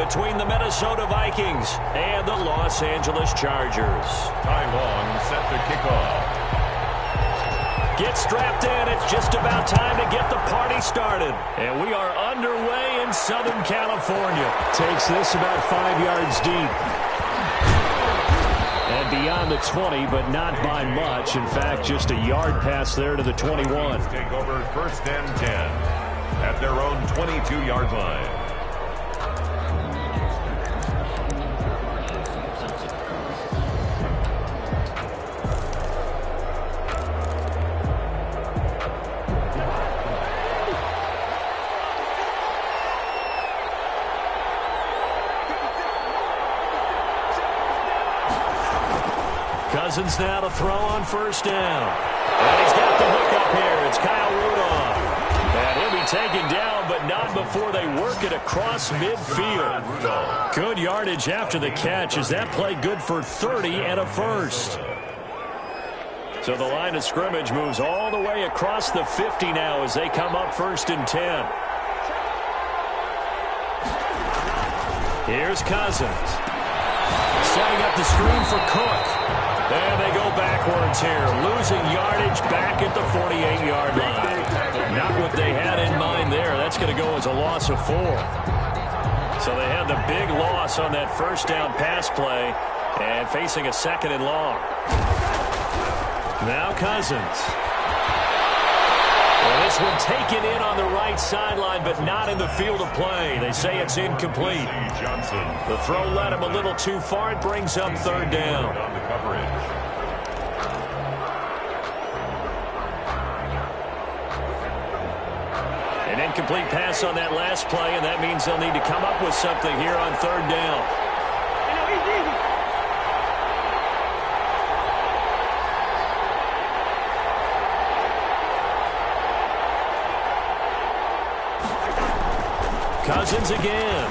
between the Minnesota Vikings and the Los Angeles Chargers. Ty Long set to kick off. Get strapped in. It's just about time to get the party started. And we are underway in Southern California. Takes this about 5 yards deep. And beyond the 20, but not by much. In fact, just a yard pass there to the 21. Take over 1st and 10 at their own 22-yard line. Cousins now to throw on 1st down. And he's got the hook up here. It's Kyle Rudolph. And he'll be taken down, but not before they work it across midfield. Good yardage after the catch as that play good for 30 and a first. So the line of scrimmage moves all the way across the 50 now as they come up 1st and 10. Here's Cousins. Setting up the screen for Cook. And they go backwards here, losing yardage back at the 48-yard line. Not what they had in mind there. That's going to go as a loss of 4. So they had the big loss on that 1st down pass play and facing a 2nd and long. Now Cousins. Well, this one taken in on the right sideline, but not in the field of play. They say it's incomplete. Johnson. The throw led him a little too far. It brings up 3rd down. On the coverage. An incomplete pass on that last play, and that means they'll need to come up with something here on 3rd down. Cousins again.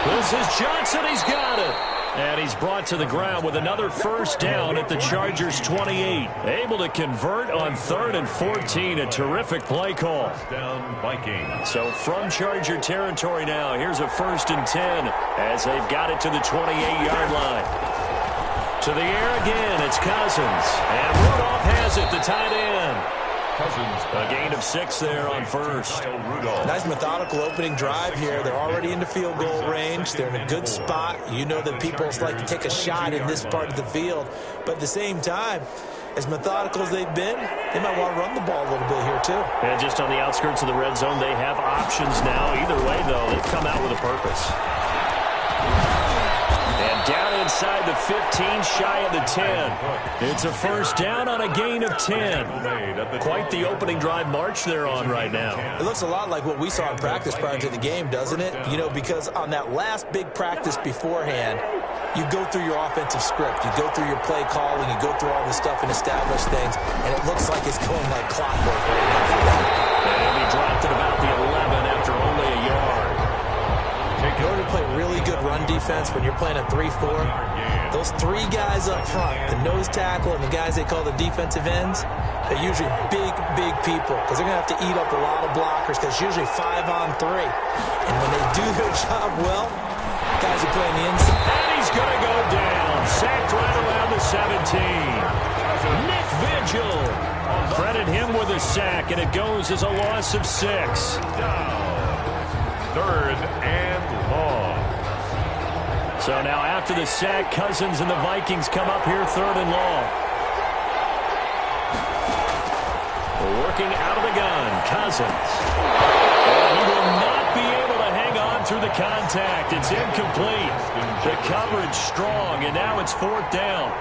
This is Johnson. He's got it. And he's brought to the ground with another 1st down at the Chargers' 28. Able to convert on 3rd and 14. A terrific play call. Down Vikings. So from Charger territory now, here's a 1st and 10 as they've got it to the 28-yard line. To the air again, it's Cousins. And Rudolph has it, the tight end. Cousins. A gain of 6 there on 1st. Nice methodical opening drive here. They're already into field goal range. They're in a good spot. You know that people like to take a shot in this part of the field. But at the same time, as methodical as they've been, they might want to run the ball a little bit here too. And just on the outskirts of the red zone, they have options now. Either way, though, they've come out with a purpose. And down inside the 15, shy of the 10. It's a 1st down on a gain of 10. Quite the opening drive march they're on right now. It looks a lot like what we saw in practice prior to the game, doesn't it? You know, because on that last big practice beforehand, you go through your offensive script. You go through your play calling. You go through all this stuff and establish things. And it looks like it's going like clockwork right now for them. And he'll be dropped at about the 11 after only a yard. In order to play really good run defense when you're playing a 3-4, those 3 guys up front, the nose tackle and the guys they call the defensive ends, they're usually big people because they're going to have to eat up a lot of blockers because it's usually 5-on-3. And when they do their job well, guys are playing the inside. And he's going to go down. Sacked right around the 17. Nick Vigil. Credit him with a sack, and it goes as a loss of 6. Down. 3rd and long. So now after the sack, Cousins and the Vikings come up here 3rd and long. Working out of the gun, Cousins. And he will not be able to hang on through the contact. It's incomplete. The coverage strong, and now it's 4th down.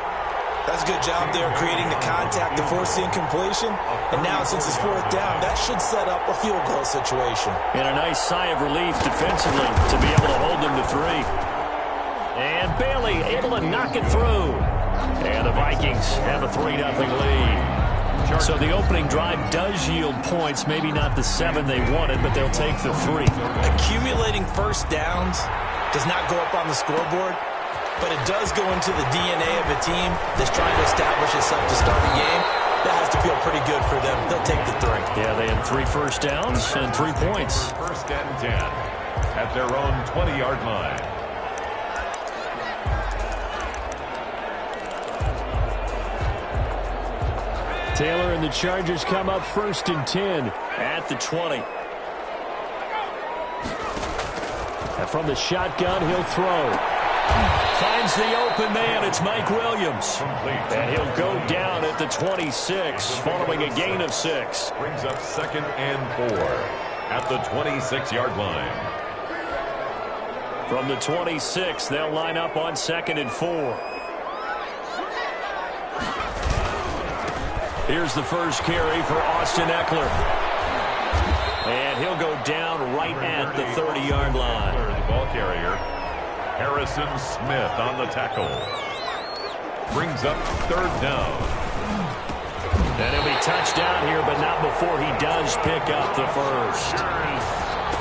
That's a good job there creating the contact to force the incompletion. And now since it's 4th down, that should set up a field goal situation. And a nice sigh of relief defensively to be able to hold them to 3. And Bailey able to knock it through. And the Vikings have a 3-0 lead. So the opening drive does yield points, maybe not the 7 they wanted, but they'll take the 3. Accumulating 1st downs does not go up on the scoreboard, but it does go into the DNA of a team that's trying to establish itself to start the game. That has to feel pretty good for them. They'll take the 3. Yeah, they had 3 first downs and 3 points. 1st and 10. at their own 20-yard line. Taylor and the Chargers come up 1st and 10 at the 20. And from the shotgun, he'll throw. Finds the open man. It's Mike Williams. And he'll go down at the 26 following a gain of 6. Brings up 2nd and 4 at the 26-yard line. From the 26, they'll line up on 2nd and 4. Here's the first carry for Austin Ekeler. And he'll go down right at the 30-yard line. The ball carrier, Harrison Smith on the tackle. Brings up 3rd down. And he'll be touched down here, but not before he does pick up the first.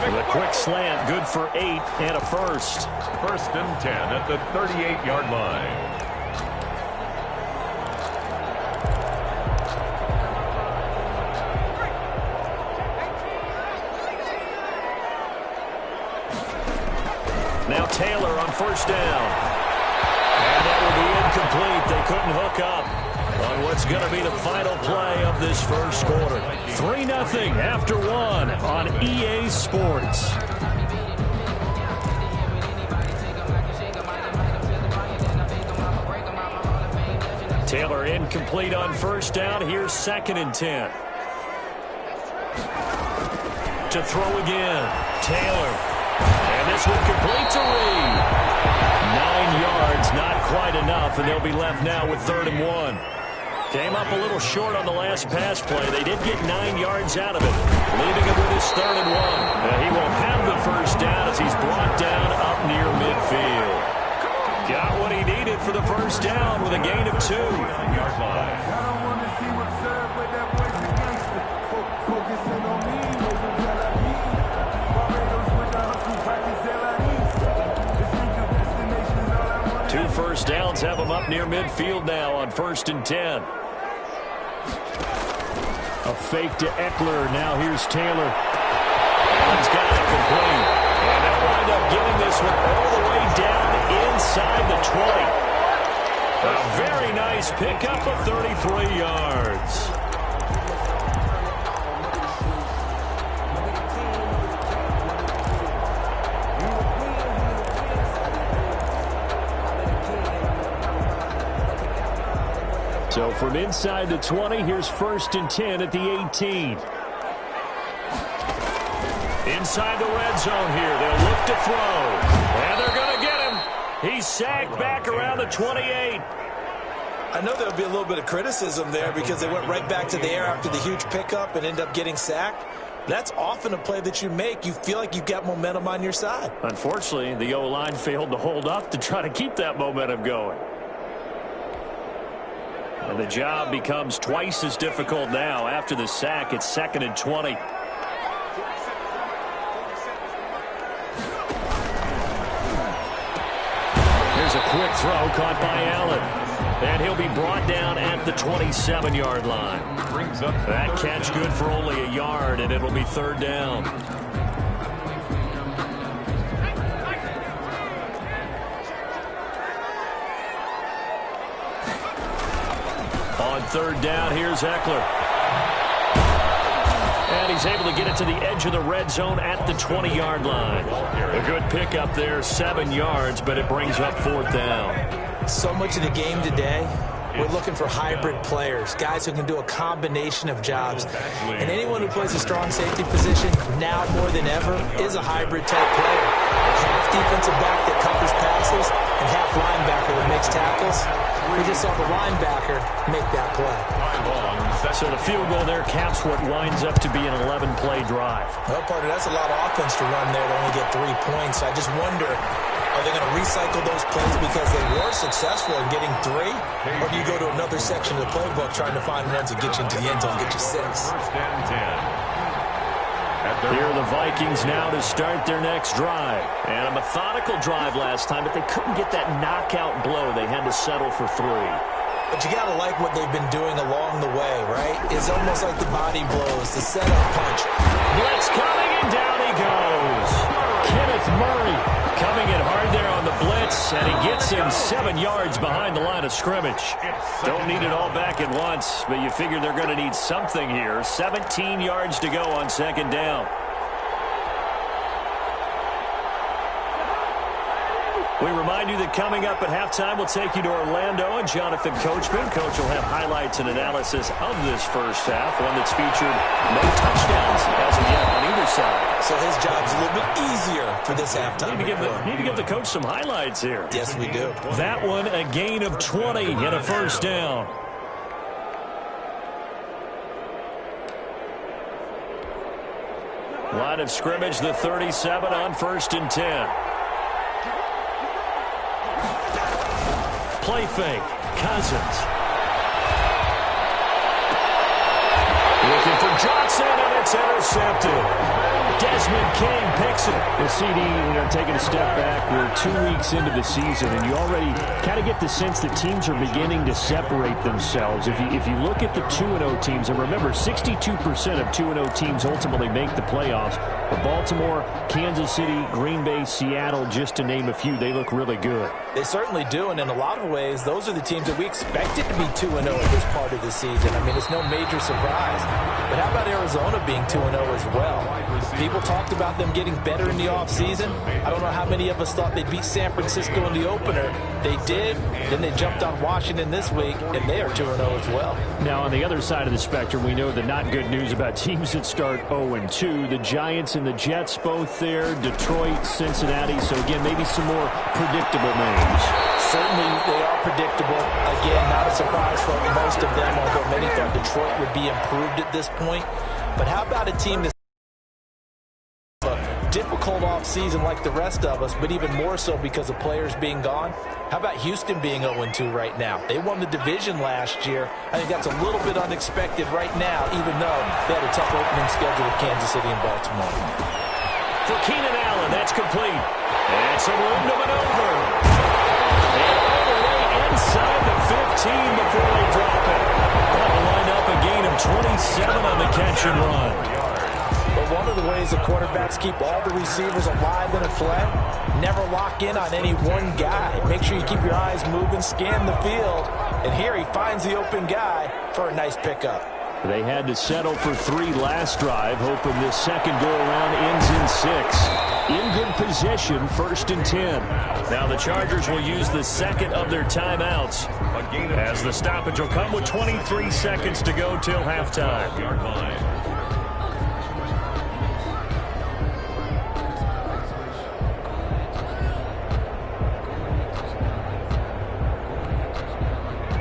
With a quick slant, good for 8 and a first. 1st and 10 at the 38-yard line. Now Taylor on 1st down. And that will be incomplete. They couldn't hook up on what's going to be the final play of this first quarter. 3-0 after 1 on EA Sports. Taylor incomplete on 1st down. Here's 2nd and 10. To throw again. Taylor. And this one complete to Reed. 9 yards, not quite enough, and they'll be left now with 3rd and 1. Came up a little short on the last pass play. They did get 9 yards out of it, leaving him with his 3rd and 1. Now he will have the first down as he's brought down up near midfield. Got what he needed for the first down with a gain of 2. 9-yard line. Two first downs have him up near midfield now on 1st and 10. A fake to Ekeler. Now here's Taylor. Allen's got it complete. And they'll wind up getting this one all the way down inside the 20. A very nice pickup of 33 yards. So from inside the 20, here's 1st and 10 at the 18. Inside the red zone here. They'll look to throw. And they're going to get him. He's sacked back around the 28. I know there'll be a little bit of criticism there because they went right back to the air after the huge pickup and end up getting sacked. That's often a play that you make. You feel like you've got momentum on your side. Unfortunately, the O-line failed to hold up to try to keep that momentum going. And the job becomes twice as difficult now. After the sack, it's 2nd and 20. Here's a quick throw caught by Allen. And he'll be brought down at the 27-yard line. That catch good for only a yard, and it'll be 3rd down. On 3rd down, here's Ekeler. And he's able to get it to the edge of the red zone at the 20-yard line. A good pickup there, 7 yards, but it brings up 4th down. So much of the game today, we're looking for hybrid players, guys who can do a combination of jobs. And anyone who plays a strong safety position, now more than ever, is a hybrid-type player. Half defensive back that covers passes and half linebacker that makes tackles. We just saw the linebacker make that play. So the field goal there caps what winds up to be an 11-play drive. Well, partner, that's a lot of offense to run there to only get 3 points. I just wonder, are they going to recycle those plays because they were successful in getting 3? Or do you go to another section of the playbook trying to find ones that get you into the end zone and get you 6? 1st and 10. Here are the Vikings now to start their next drive. And a methodical drive last time, but they couldn't get that knockout blow. They had to settle for 3. But you got to like what they've been doing along the way, right? It's almost like the body blows, the setup punch. Blitz coming, and down he goes. Kenneth with Murray. Coming in hard there on the blitz, and he gets him 7 yards behind the line of scrimmage. Don't need it all back at once, but you figure they're going to need something here. 17 yards to go on second down. We remind you that coming up at halftime, we'll take you to Orlando and Jonathan Coachman. Coach will have highlights and analysis of this first half, one that's featured no touchdowns as of yet on either side. So his job's a little bit easier for this halftime. Need to give the coach some highlights here. Yes, we do. That one, a gain of 20 and a first down. Line of scrimmage, the 37 on 1st and 10. Play fake. Cousins. Looking for Johnson, and it's intercepted. Desmond King picks it. The CD, taking a step back. We're 2 weeks into the season, and you already kind of get the sense that teams are beginning to separate themselves. If you look at the 2-0 teams, and remember, 62% of 2-0 teams ultimately make the playoffs. But Baltimore, Kansas City, Green Bay, Seattle, just to name a few, they look really good. They certainly do, and in a lot of ways, those are the teams that we expected to be 2-0 at this part of the season. I mean, it's no major surprise. But how about Arizona being 2-0 as well? People talked about them getting better in the offseason. I don't know how many of us thought they'd beat San Francisco in the opener. They did. Then they jumped on Washington this week, and they are 2-0 as well. Now, on the other side of the spectrum, we know the not good news about teams that start 0-2. The Giants and the Jets both there. Detroit, Cincinnati. So, again, maybe some more predictable names. Certainly, they are predictable. Again, not a surprise for most of them, although many thought Detroit would be improved at this point. But how about a team that's a difficult offseason like the rest of us, but even more so because of players being gone? How about Houston being 0-2 right now? They won the division last year. I think that's a little bit unexpected right now, even though they had a tough opening schedule with Kansas City and Baltimore. For Keenan Allen, that's complete. And some room to maneuver. And all the way inside the 15 before they drop it. That'll line up a gain of 27 on the catch and run. But one of the ways the quarterbacks keep all the receivers alive in a play, never lock in on any one guy. Make sure you keep your eyes moving, scan the field. And here he finds the open guy for a nice pickup. They had to settle for 3 last drive, hoping this second go-around ends in 6. In good position, 1st and 10. Now the Chargers will use the second of their timeouts, as the stoppage will come with 23 seconds to go till halftime.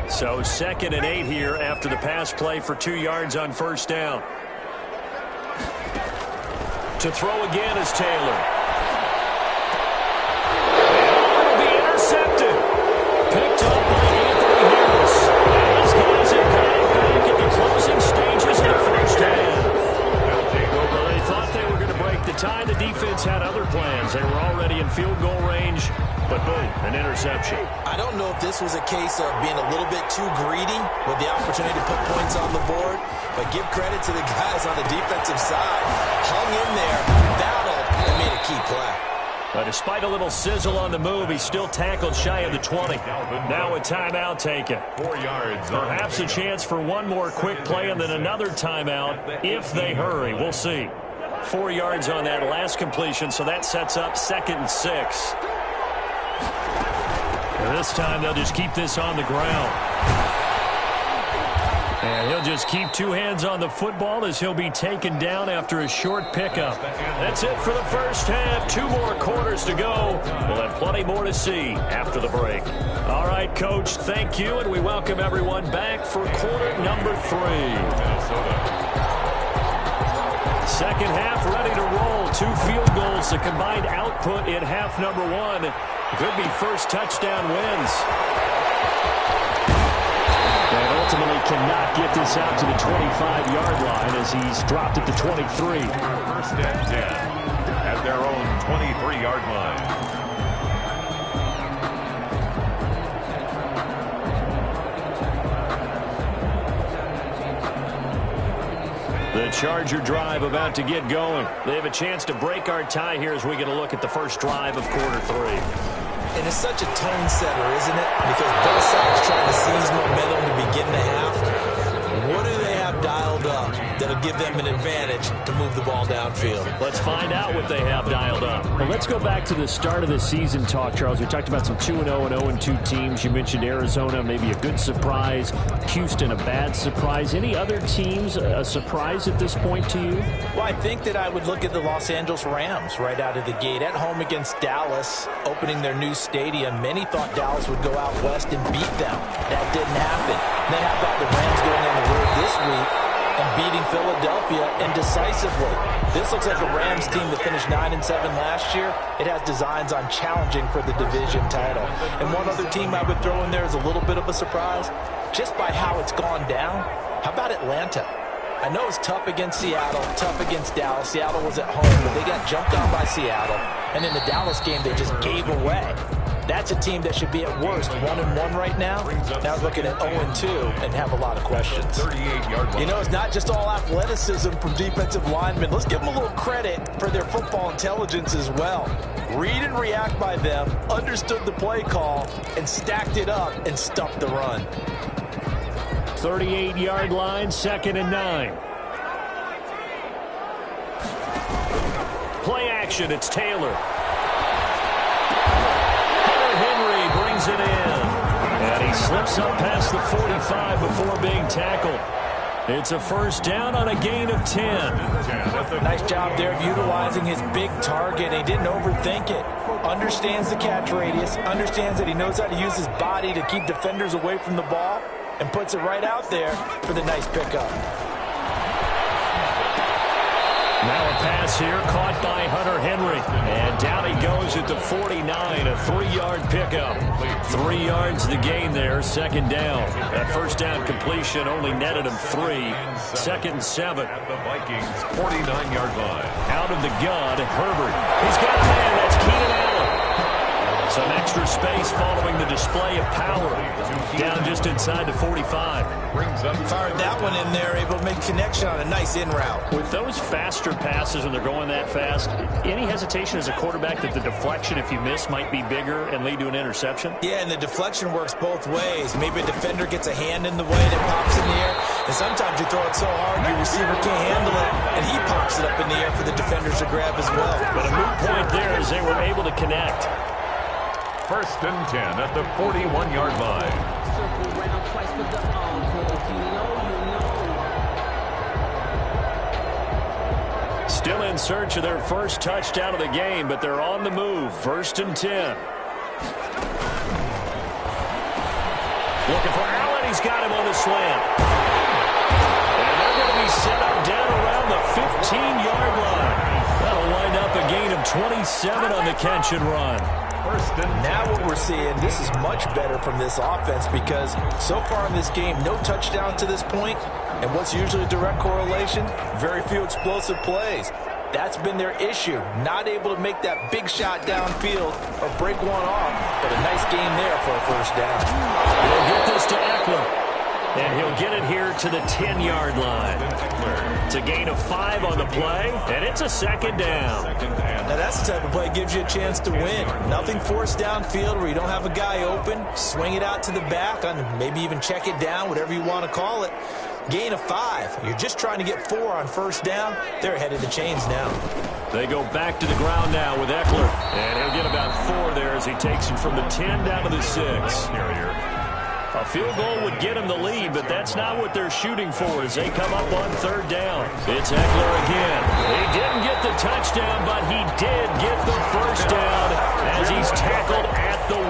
So 2nd and 8 here after the pass play for 2 yards on 1st down. To throw again is Taylor. And it'll be intercepted. Picked up by Anthony Harris. These guys have got it back at the closing stages of the first half. Well, they thought they were going to break the tie. The defense had other plans. They were already in field goal range. But boom, an interception. I don't know if this was a case of being a little bit too greedy with the opportunity to put points on the board, but give credit to the guys on the defensive side. Hung in there, battled, and made a key play. But despite a little sizzle on the move, he's still tackled shy of the 20. Now a timeout taken. 4 yards. Perhaps a chance for one more quick play and then another timeout if they hurry. We'll see. 4 yards on that last completion, so that sets up 2nd and 6. This time they'll just keep this on the ground. And he'll just keep 2 hands on the football as he'll be taken down after a short pickup. That's it for the first half. 2 more quarters to go. We'll have plenty more to see after the break. All right, Coach, thank you, and we welcome everyone back for quarter number 3. Second half ready to roll. 2 field goals, the combined output in half number 1. Could be first touchdown wins. And ultimately cannot get this out to the 25-yard line as he's dropped at the 23. 1st and 10 at their own 23-yard line. The Charger drive about to get going. They have a chance to break our tie here as we get a look at the first drive of quarter 3. And it's such a tone setter, isn't it? Because both sides trying to seize momentum to begin the half. What do they have dialed up that'll give them an advantage to move the ball downfield? Let's find out what they have dialed up. Well, let's go back to the start of the season talk, Charles. We talked about some 2-0 and 0-2 teams. You mentioned Arizona, maybe a good surprise. Houston, a bad surprise. Any other teams a surprise at this point to you? Well, I think that I would look at the Los Angeles Rams right out of the gate. At home against Dallas, opening their new stadium. Many thought Dallas would go out west and beat them. That didn't happen. Then how about the Rams going on the road this week and beating Philadelphia indecisively? This looks like a Rams team that finished 9-7 last year. It has designs on challenging for the division title. And one other team I would throw in there is a little bit of a surprise. Just by how it's gone down, how about Atlanta? I know it's tough against Seattle, tough against Dallas. Seattle was at home, but they got jumped on by Seattle. And in the Dallas game, they just gave away. That's a team that should be at worst 1-1 right now. Now looking at 0-2 and have a lot of questions. You know, it's not just all athleticism from defensive linemen. Let's give them a little credit for their football intelligence as well. Read and react by them, understood the play call, and stacked it up and stuffed the run. 38-yard line, 2nd and 9. Play action, it's Taylor. Henry brings it in. And he slips up past the 45 before being tackled. It's a first down on a gain of 10. Nice job there of utilizing his big target. He didn't overthink it. Understands the catch radius. Understands that he knows how to use his body to keep defenders away from the ball. And puts it right out there for the nice pickup. Now a pass here caught by Hunter Henry. And down he goes at the 49, a 3-yard pickup. 3 yards the gain there, 2nd down. That first down completion only netted him 3. 2nd and 7. At the Vikings 49-yard line. Out of the gun, Herbert. He's got a man, that's Keenan Allen. Some extra space following the display of power. Down just inside the 45. Fired that one in there, able to make connection on a nice in route. With those faster passes when they're going that fast, any hesitation as a quarterback that the deflection, if you miss, might be bigger and lead to an interception? Yeah, and the deflection works both ways. Maybe a defender gets a hand in the way that pops in the air, and sometimes you throw it so hard your receiver can't handle it, and he pops it up in the air for the defenders to grab as well. But a moot point there as they were able to connect. 1st and 10 at the 41-yard line. Still in search of their first touchdown of the game, but they're on the move. 1st and 10. Looking for Allen. He's got him on the slant. And they're going to be set up down around the 15-yard line. That'll wind up a gain of 27 on the catch and run. Now what we're seeing, this is much better from this offense because so far in this game, no touchdown to this point, and what's usually a direct correlation, very few explosive plays. That's been their issue, not able to make that big shot downfield or break one off, but a nice game there for a first down. He'll get this to Eckler, and he'll get it here to the 10-yard line. It's a gain of 5 on the play, and it's a 2nd down. Now that's the type of play that gives you a chance to win. Nothing forced downfield where you don't have a guy open. Swing it out to the back, maybe even check it down, whatever you want to call it. Gain of 5. You're just trying to get 4 on first down. They're ahead of the chains now. They go back to the ground now with Eckler, and he'll get about 4 there as he takes him from the 10 down to the 6. A field goal would get him the lead, but that's not what they're shooting for as they come up on 3rd down. It's Eckler again. He didn't get the touchdown, but he did get the first down as he's tackled at the 1.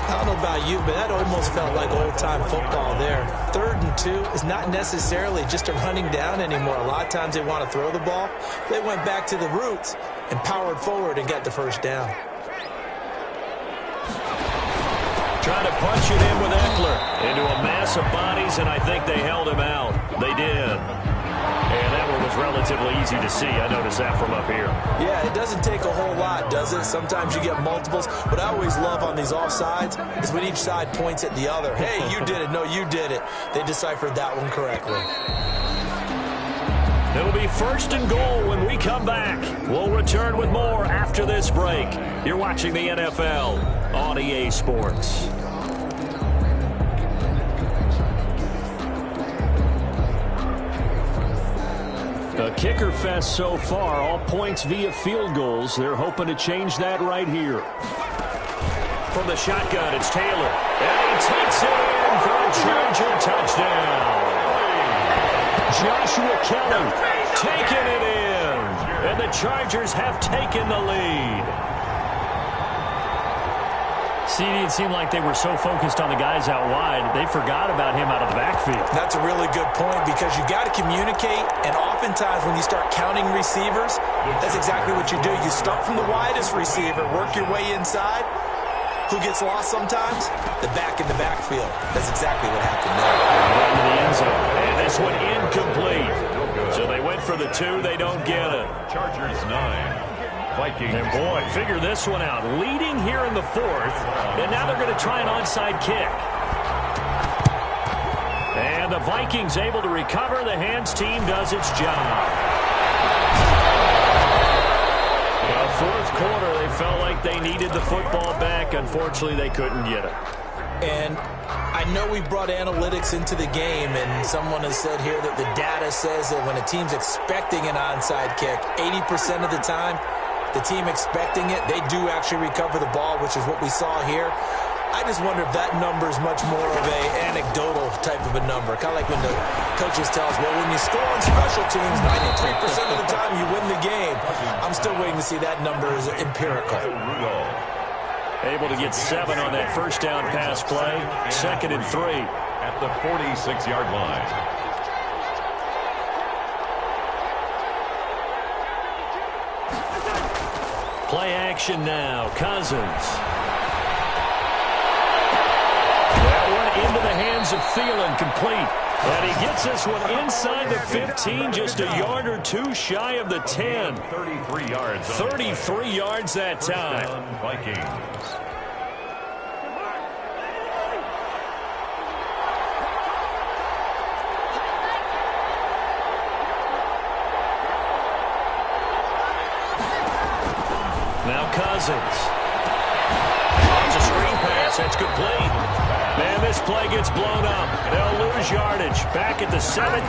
I don't know about you, but that almost felt like old-time football there. 3rd and 2 is not necessarily just a running down anymore. A lot of times they want to throw the ball. They went back to the roots and powered forward and got the first down. Trying to punch it in with Eckler into a mass of bodies, and I think they held him out. They did. And that one was relatively easy to see. I noticed that from up here. Yeah, it doesn't take a whole lot, does it? Sometimes you get multiples. What I always love on these offsides is when each side points at the other. Hey, you did it. No, you did it. They deciphered that one correctly. It'll be 1st and goal when we come back. We'll return with more after this break. You're watching the NFL on EA Sports. A kicker fest so far, all points via field goals. They're hoping to change that right here. From the shotgun, it's Taylor. And he takes it in for a Charger touchdown. Joshua Kelly taking it in. And the Chargers have taken the lead. CD, it seemed like they were so focused on the guys out wide, they forgot about him out of the backfield. That's a really good point because you got to communicate, and oftentimes when you start counting receivers, that's exactly what you do. You start from the widest receiver, work your way inside. Who gets lost sometimes? The back in the backfield. That's exactly what happened there. Right to the end zone. And this one incomplete. So they went for the 2. They don't get it. Chargers 9. Vikings. And boy, figure this one out. Leading here in the 4th. And now they're going to try an onside kick. And the Vikings able to recover. The hands team does its job. Fourth quarter, they felt like they needed the football back. Unfortunately, they couldn't get it. And I know we brought analytics into the game, and someone has said here that the data says that when a team's expecting an onside kick, 80% of the time, the team expecting it, they do actually recover the ball, which is what we saw here. I just wonder if that number is much more of a anecdotal type of a number. Kind of like when the coaches tell us, well, when you score on special teams, 93% of the time you win the game. I'm still waiting to see that number is empirical. Able to get 7 on that first down pass play. 2nd and 3. At the 46-yard line. Play action now. Cousins. Into the hands of Thielen, complete. And he gets this one inside the 15, just a yard or 2 shy of the 10. 33 yards. 33 yards that time. Vikings. Now Cousins. It's a screen pass. That's complete. Man, this play gets blown up. They'll lose yardage back at the 17.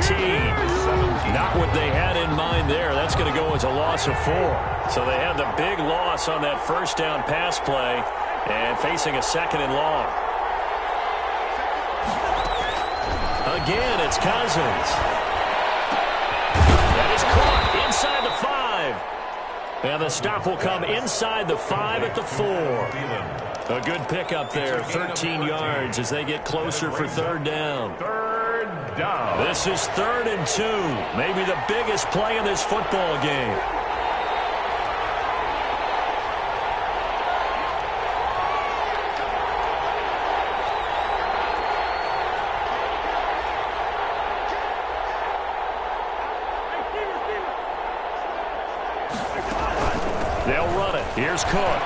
Not what they had in mind there. That's going to go as a loss of 4. So they had the big loss on that first down pass play and facing a 2nd and long. Again, it's Cousins. That is caught inside the 5. And the stop will come inside the 5 at the 4. A good pickup there, 13 yards as they get closer for 3rd down. 3rd down. This is 3rd and 2. Maybe the biggest play in this football game. They'll run it. Here's Cook.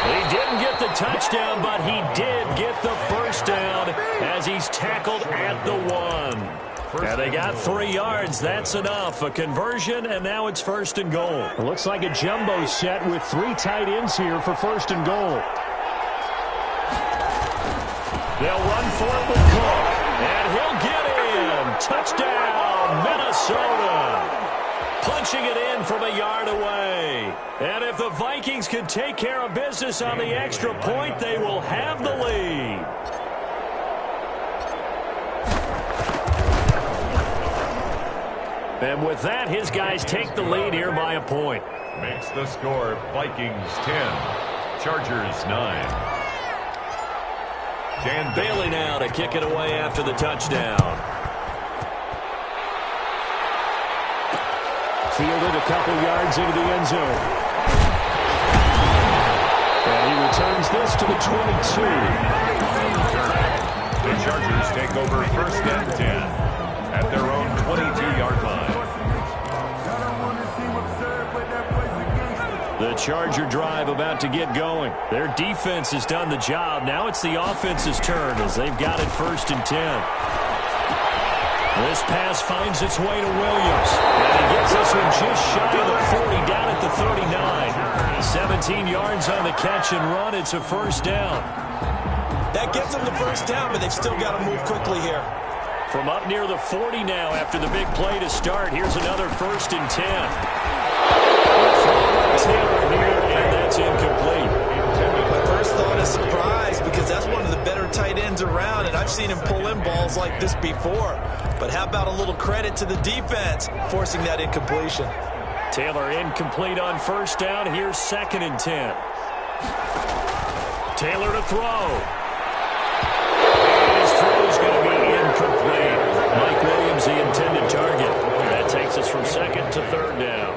He didn't get the touchdown, but he did get the first down as he's tackled at the 1. Now they got 3 yards. That's enough. A conversion, and now it's 1st and goal. It looks like a jumbo set with 3 tight ends here for 1st and goal. They'll run for it with Cook, and he'll get in. Touchdown, Minnesota. Punching it in from a yard away. And if the Vikings can take care of business on the extra point, they will have the lead. And with that, his guys take the lead here by a point. Makes the score Vikings 10, Chargers 9. Dan Bailey now to kick it away after the touchdown. Fielded a couple yards into the end zone. And he returns this to the 22. The Chargers take over 1st and 10 at their own 22-yard line. The Charger drive about to get going. Their defense has done the job. Now it's the offense's turn as they've got it 1st and 10. This pass finds its way to Williams. And he gets this one just shy of the 40, down at the 39. 17 yards on the catch and run. It's a first down. That gets them the first down, but they've still got to move quickly here. From up near the 40 now after the big play to start. Here's another 1st and 10. Taylor here, and that's incomplete. My first thought is surprise because that's one of the better tight ends around, and I've seen him pull in balls like this before. But how about a little credit to the defense forcing that incompletion? Taylor incomplete on first down. Here's 2nd and 10. Taylor to throw. His throw is going to be incomplete. Mike Williams, the intended target. That takes us from 2nd to 3rd down.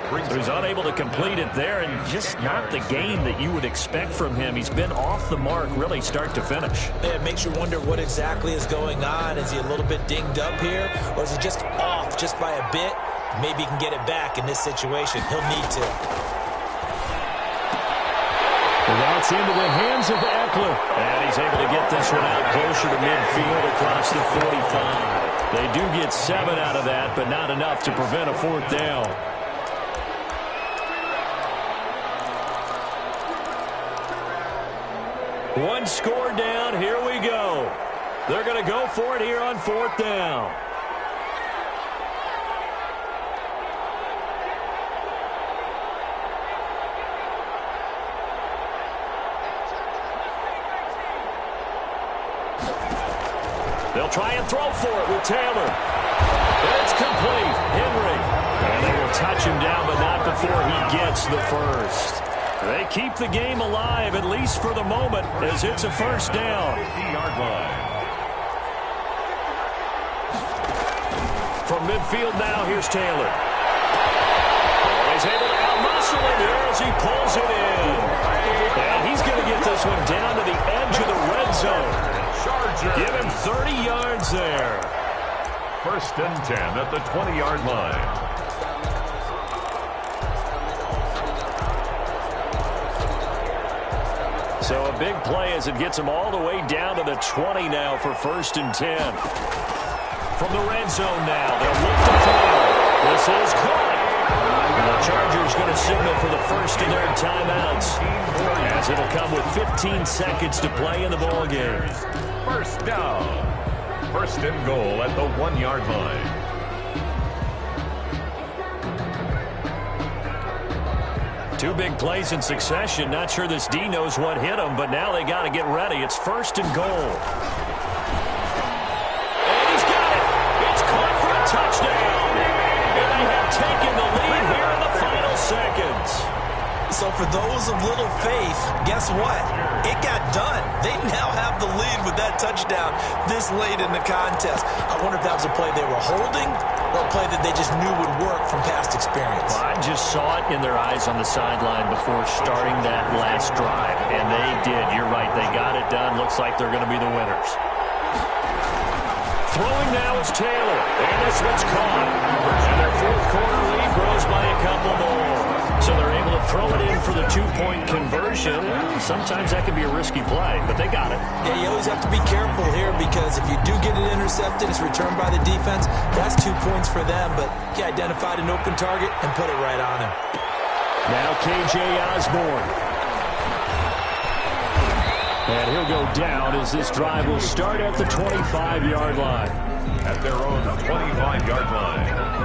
So he's unable to complete it there, and just not the game that you would expect from him. He's been off the mark really start to finish. Yeah, it makes you wonder what exactly is going on. Is he a little bit dinged up here, or is he just off just by a bit? Maybe he can get it back in this situation. He'll need to. That's into the hands of Eckler. And he's able to get this one out closer to midfield across the 45. They do get 7 out of that, but not enough to prevent a 4th down. One score down. Here we go. They're going to go for it here on 4th down. They'll try and throw for it with Taylor. It's complete. Henry. And they will touch him down, but not before he gets the first. They keep the game alive, at least for the moment, as it's a first down. 50-yard line. From midfield now, here's Taylor. He's able to out-muscle him here as he pulls it in. And he's going to get this one down to the edge of the red zone. Give him 30 yards there. 1st and 10 at the 20-yard line. So a big play as it gets him all the way down to the 20 now for 1st and 10. From the red zone now, they'll look to throw. This is caught. The Chargers going to signal for the first of their timeouts, as it'll come with 15 seconds to play in the ball game. First down. 1st and goal at the 1-yard line. Two big plays in succession. Not sure this D knows what hit him, but now they got to get ready. It's 1st and goal. And he's got it. It's caught for a touchdown. And they have taken the lead here in the final seconds. So for those of little faith, guess what? It got done. They now have the lead with that touchdown this late in the contest. I wonder if that was a play they were holding or a play that they just knew would work from past experience. Well, I just saw it in their eyes on the sideline before starting that last drive, and they did. You're right. They got it done. Looks like they're going to be the winners. Throwing now is Taylor, and this one's caught. And their 4th quarter lead grows by a couple more. So they're able to throw it in for the 2-point conversion. Sometimes that can be a risky play, but they got it. Yeah, you always have to be careful here because if you do get it intercepted, it's returned by the defense. That's 2 points for them, but he identified an open target and put it right on him. Now K.J. Osborne. And he'll go down as this drive will start at the 25-yard line. At their own 25-yard line.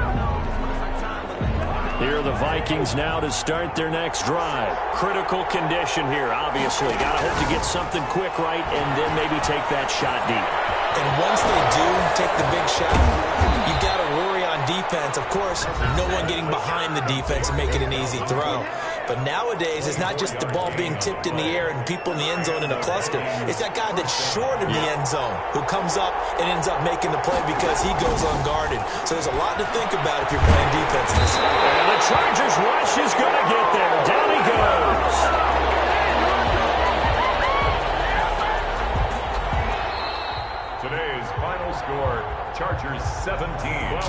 Here are the Vikings now to start their next drive. Critical condition here, obviously. Got to hope to get something quick right and then maybe take that shot deep. And once they do take the big shot, you've got to worry on defense. Of course, no one getting behind the defense and make it an easy throw. But nowadays, it's not just the ball being tipped in the air and people in the end zone in a cluster. It's that guy that's short of the end zone who comes up and ends up making the play because he goes unguarded. So there's a lot to think about if you're playing defense in this. And the Chargers rush is going to get there. Down he goes. Today's final score, Chargers 17,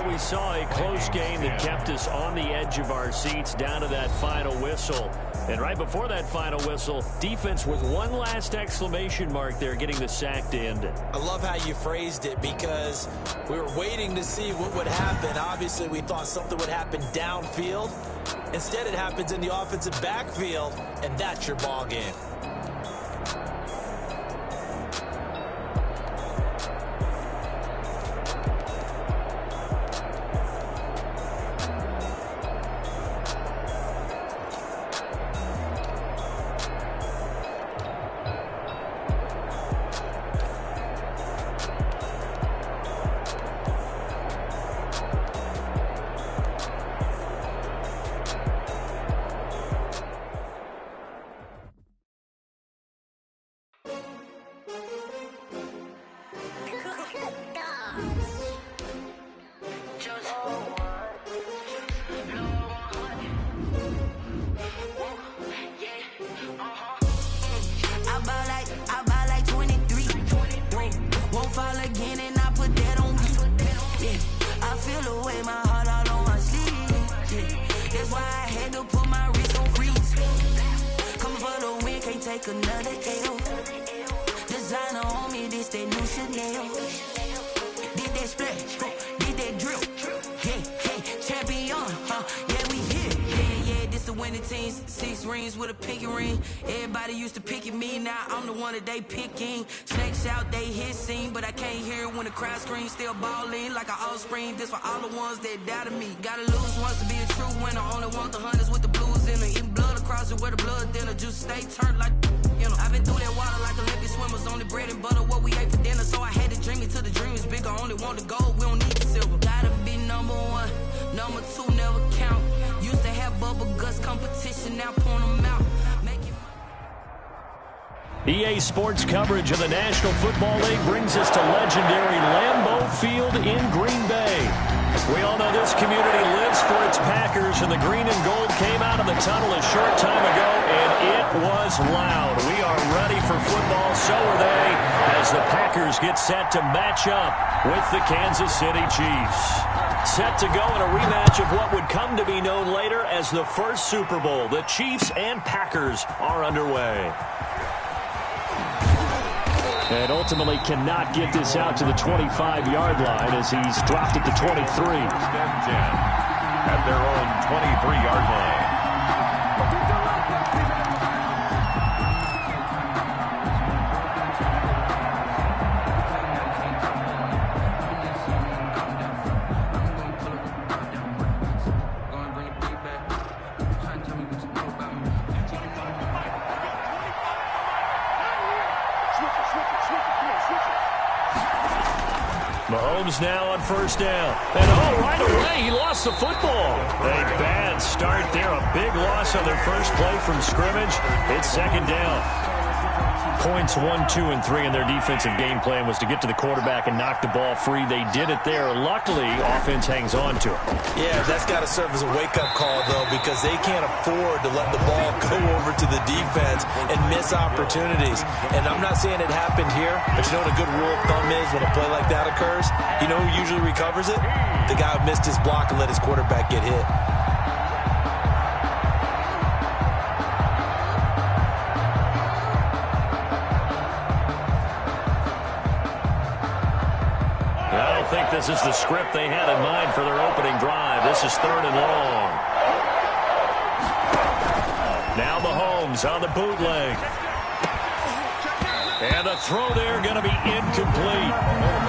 Well, we saw a close game that kept us on the edge of our seats down to that final whistle. And right before that final whistle, defense with one last exclamation mark there, getting the sack to end it. I love how you phrased it, because we were waiting to see what would happen. Obviously, we thought something would happen downfield. Instead, it happens in the offensive backfield, and that's your ball game. They picking snakes out, they hissing, but I can't hear it when the crowd screams. Still balling like an offspring. This for all the ones that doubted me. Gotta lose once to be a true winner. Only want the hunters with the blues in it. Eating blood across it where the blood dinner. Juice stay turned like, you know. I've been through that water like Olympic swimmers. Only bread and butter what we ate for dinner. So I had to dream it till the dream is bigger. Only want the gold, we don't need the silver. Gotta be number one, number two never count. Used to have bubble guts competition, now point them out. EA Sports coverage of the National Football League brings us to legendary Lambeau Field in Green Bay. We all know this community lives for its Packers, and the green and gold came out of the tunnel a short time ago, and it was loud. We are ready for football, so are they, as the Packers get set to match up with the Kansas City Chiefs. Set to go in a rematch of what would come to be known later as the first Super Bowl. The Chiefs and Packers are underway. And ultimately cannot get this out to the 25-yard line as he's dropped it to 23. At their own 23-yard line. Mahomes now on first down. And right away, he lost the football. A bad start there. A big loss on their first play from scrimmage. It's second down. Points 1, 2, and 3 in their defensive game plan was to get to the quarterback and knock the ball free. They did it there. Luckily, offense hangs on to it. Yeah, that's got to serve as a wake-up call, though, because they can't afford to let the ball go over to the defense and miss opportunities. And I'm not saying it happened here, but you know what a good rule of thumb is when a play like that occurs? You know who usually recovers it? The guy who missed his block and let his quarterback get hit. I think this is the script they had in mind for their opening drive. This is third and long. Now Mahomes on the bootleg. And the throw there going to be incomplete.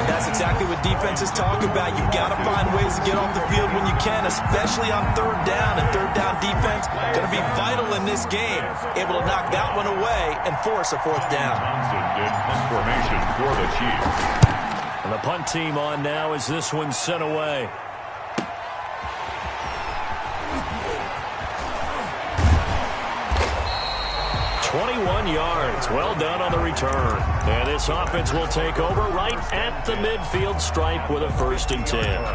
That's exactly what defenses talk about. You've got to find ways to get off the field when you can, especially on third down. And third down defense going to be vital in this game. Able to knock that one away and force a fourth down. Johnson in formation for the Chiefs. And the punt team on now as this one's sent away. "21 yards. Well done on the return. And this offense will take over right at the midfield stripe with a 1st and 10.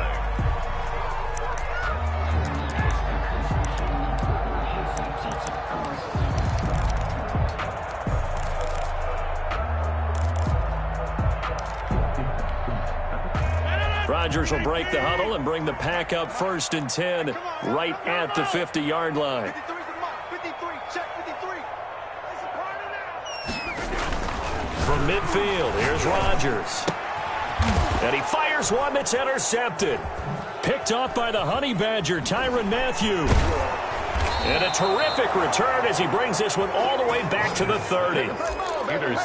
Rodgers will break the huddle and bring the pack up 1st and 10 right at the 50-yard line. From midfield, here's Rodgers. And he fires one that's intercepted. Picked off by the Honey Badger, Tyrann Mathieu. And a terrific return as he brings this one all the way back to the 30.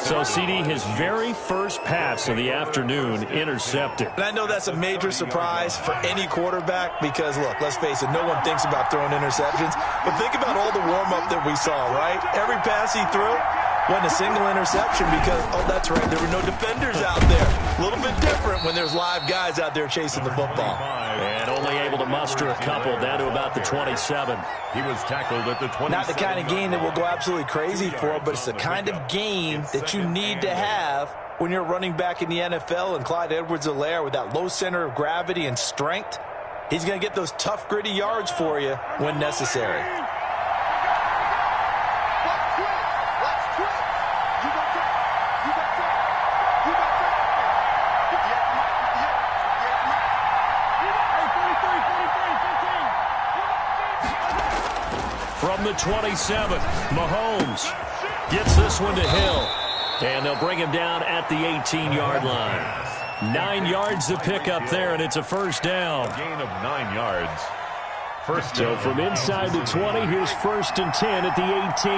So, CD, his very first pass of the afternoon intercepted. And I know that's a major surprise for any quarterback because, look, let's face it, no one thinks about throwing interceptions. But think about all the warm-up that we saw, right? Every pass he threw wasn't a single interception because, oh, that's right, there were no defenders out there. A little bit different when there's live guys out there chasing the football. And only able to muster a couple down to about the 27. He was tackled at the 27. Not the kind of game that we'll go absolutely crazy for, but it's the kind of game that you need to have when you're running back in the NFL. And Clyde Edwards-Helaire, with that low center of gravity and strength, he's going to get those tough, gritty yards for you when necessary. From the 27, Mahomes gets this one to Hill. And they'll bring him down at the 18-yard line. 9 yards to pick up there, and it's a first down. A gain of 9 yards. First down. So from inside the 20, here's 1st and 10 at the 18.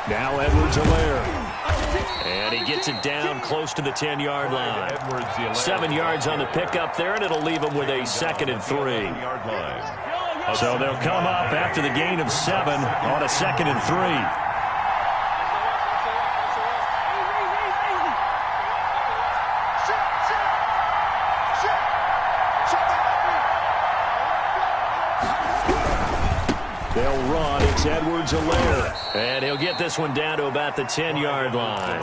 Now Edwards-Helaire. And he gets it down close to the 10-yard line. 7 yards on the pickup there, and it'll leave him with a 2nd and 3. So they'll come up after the gain of 7 on a 2nd and 3. They'll run. It's Edwards-Helaire. And he'll get this one down to about the 10-yard line.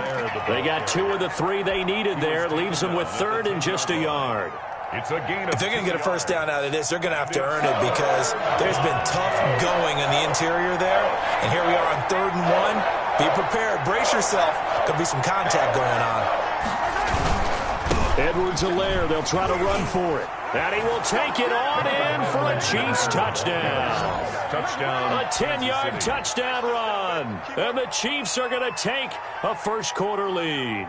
They got 2 of the 3 they needed there. It leaves them with 3rd and just a yard. It's a gain if they're going to get a first down out of this, they're going to have to earn it because there's been tough going in the interior there. And here we are on 3rd and 1. Be prepared. Brace yourself. There'll be some contact going on. Edwards-Helaire, they'll try to run for it. And he will take it on in for a Chiefs touchdown. Touchdown. A 10-yard touchdown run. And the Chiefs are going to take a first-quarter lead.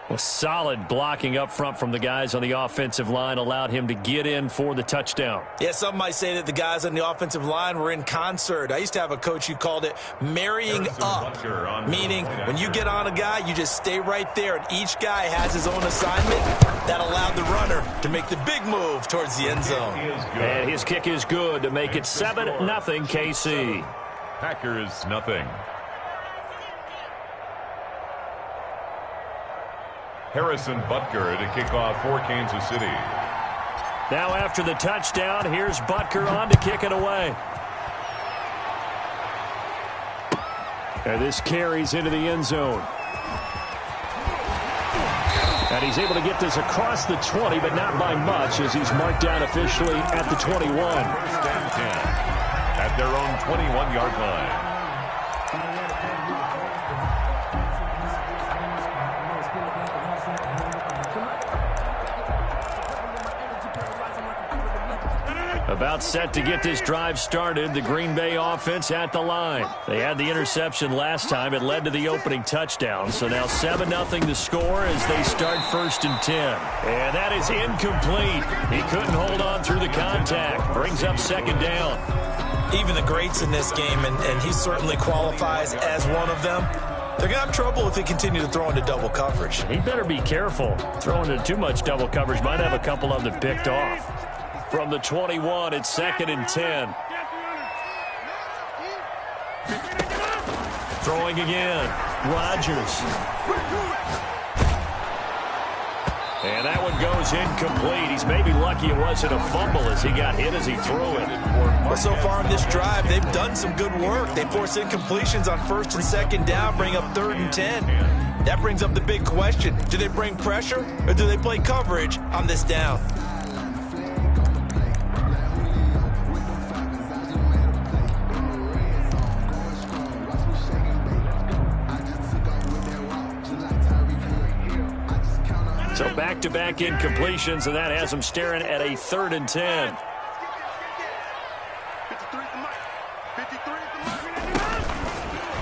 Well, solid blocking up front from the guys on the offensive line allowed him to get in for the touchdown. Yeah, some might say that the guys on the offensive line were in concert. I used to have a coach who called it marrying up, meaning when you get on a guy, you just stay right there, and each guy has his own assignment. That allowed the runner to make the big move towards the end zone. And his kick is good to make it 7-0 KC. Packers nothing. Harrison Butker to kick off for Kansas City. Now after the touchdown, here's Butker on to kick it away. And this carries into the end zone. And he's able to get this across the 20, but not by much as he's marked down officially at the 21. First and 10 at their own 21-yard line. About set to get this drive started, the Green Bay offense at the line. They had the interception last time. It led to the opening touchdown. So now 7-0 to score as they start 1st and 10. And that is incomplete. He couldn't hold on through the contact. Brings up 2nd down. Even the greats in this game, and he certainly qualifies as one of them, they're going to have trouble if they continue to throw into double coverage. He better be careful. Throwing into too much double coverage might have a couple of them picked off. From the 21, it's 2nd and 10. Throwing again. Rodgers. And that one goes incomplete. He's maybe lucky it wasn't a fumble as he got hit as he threw it. Well, so far in this drive, they've done some good work. They force incompletions on 1st and 2nd down, bring up 3rd and 10. That brings up the big question. Do they bring pressure or do they play coverage on this down? So back-to-back incompletions, and that has them staring at a 3rd and 10.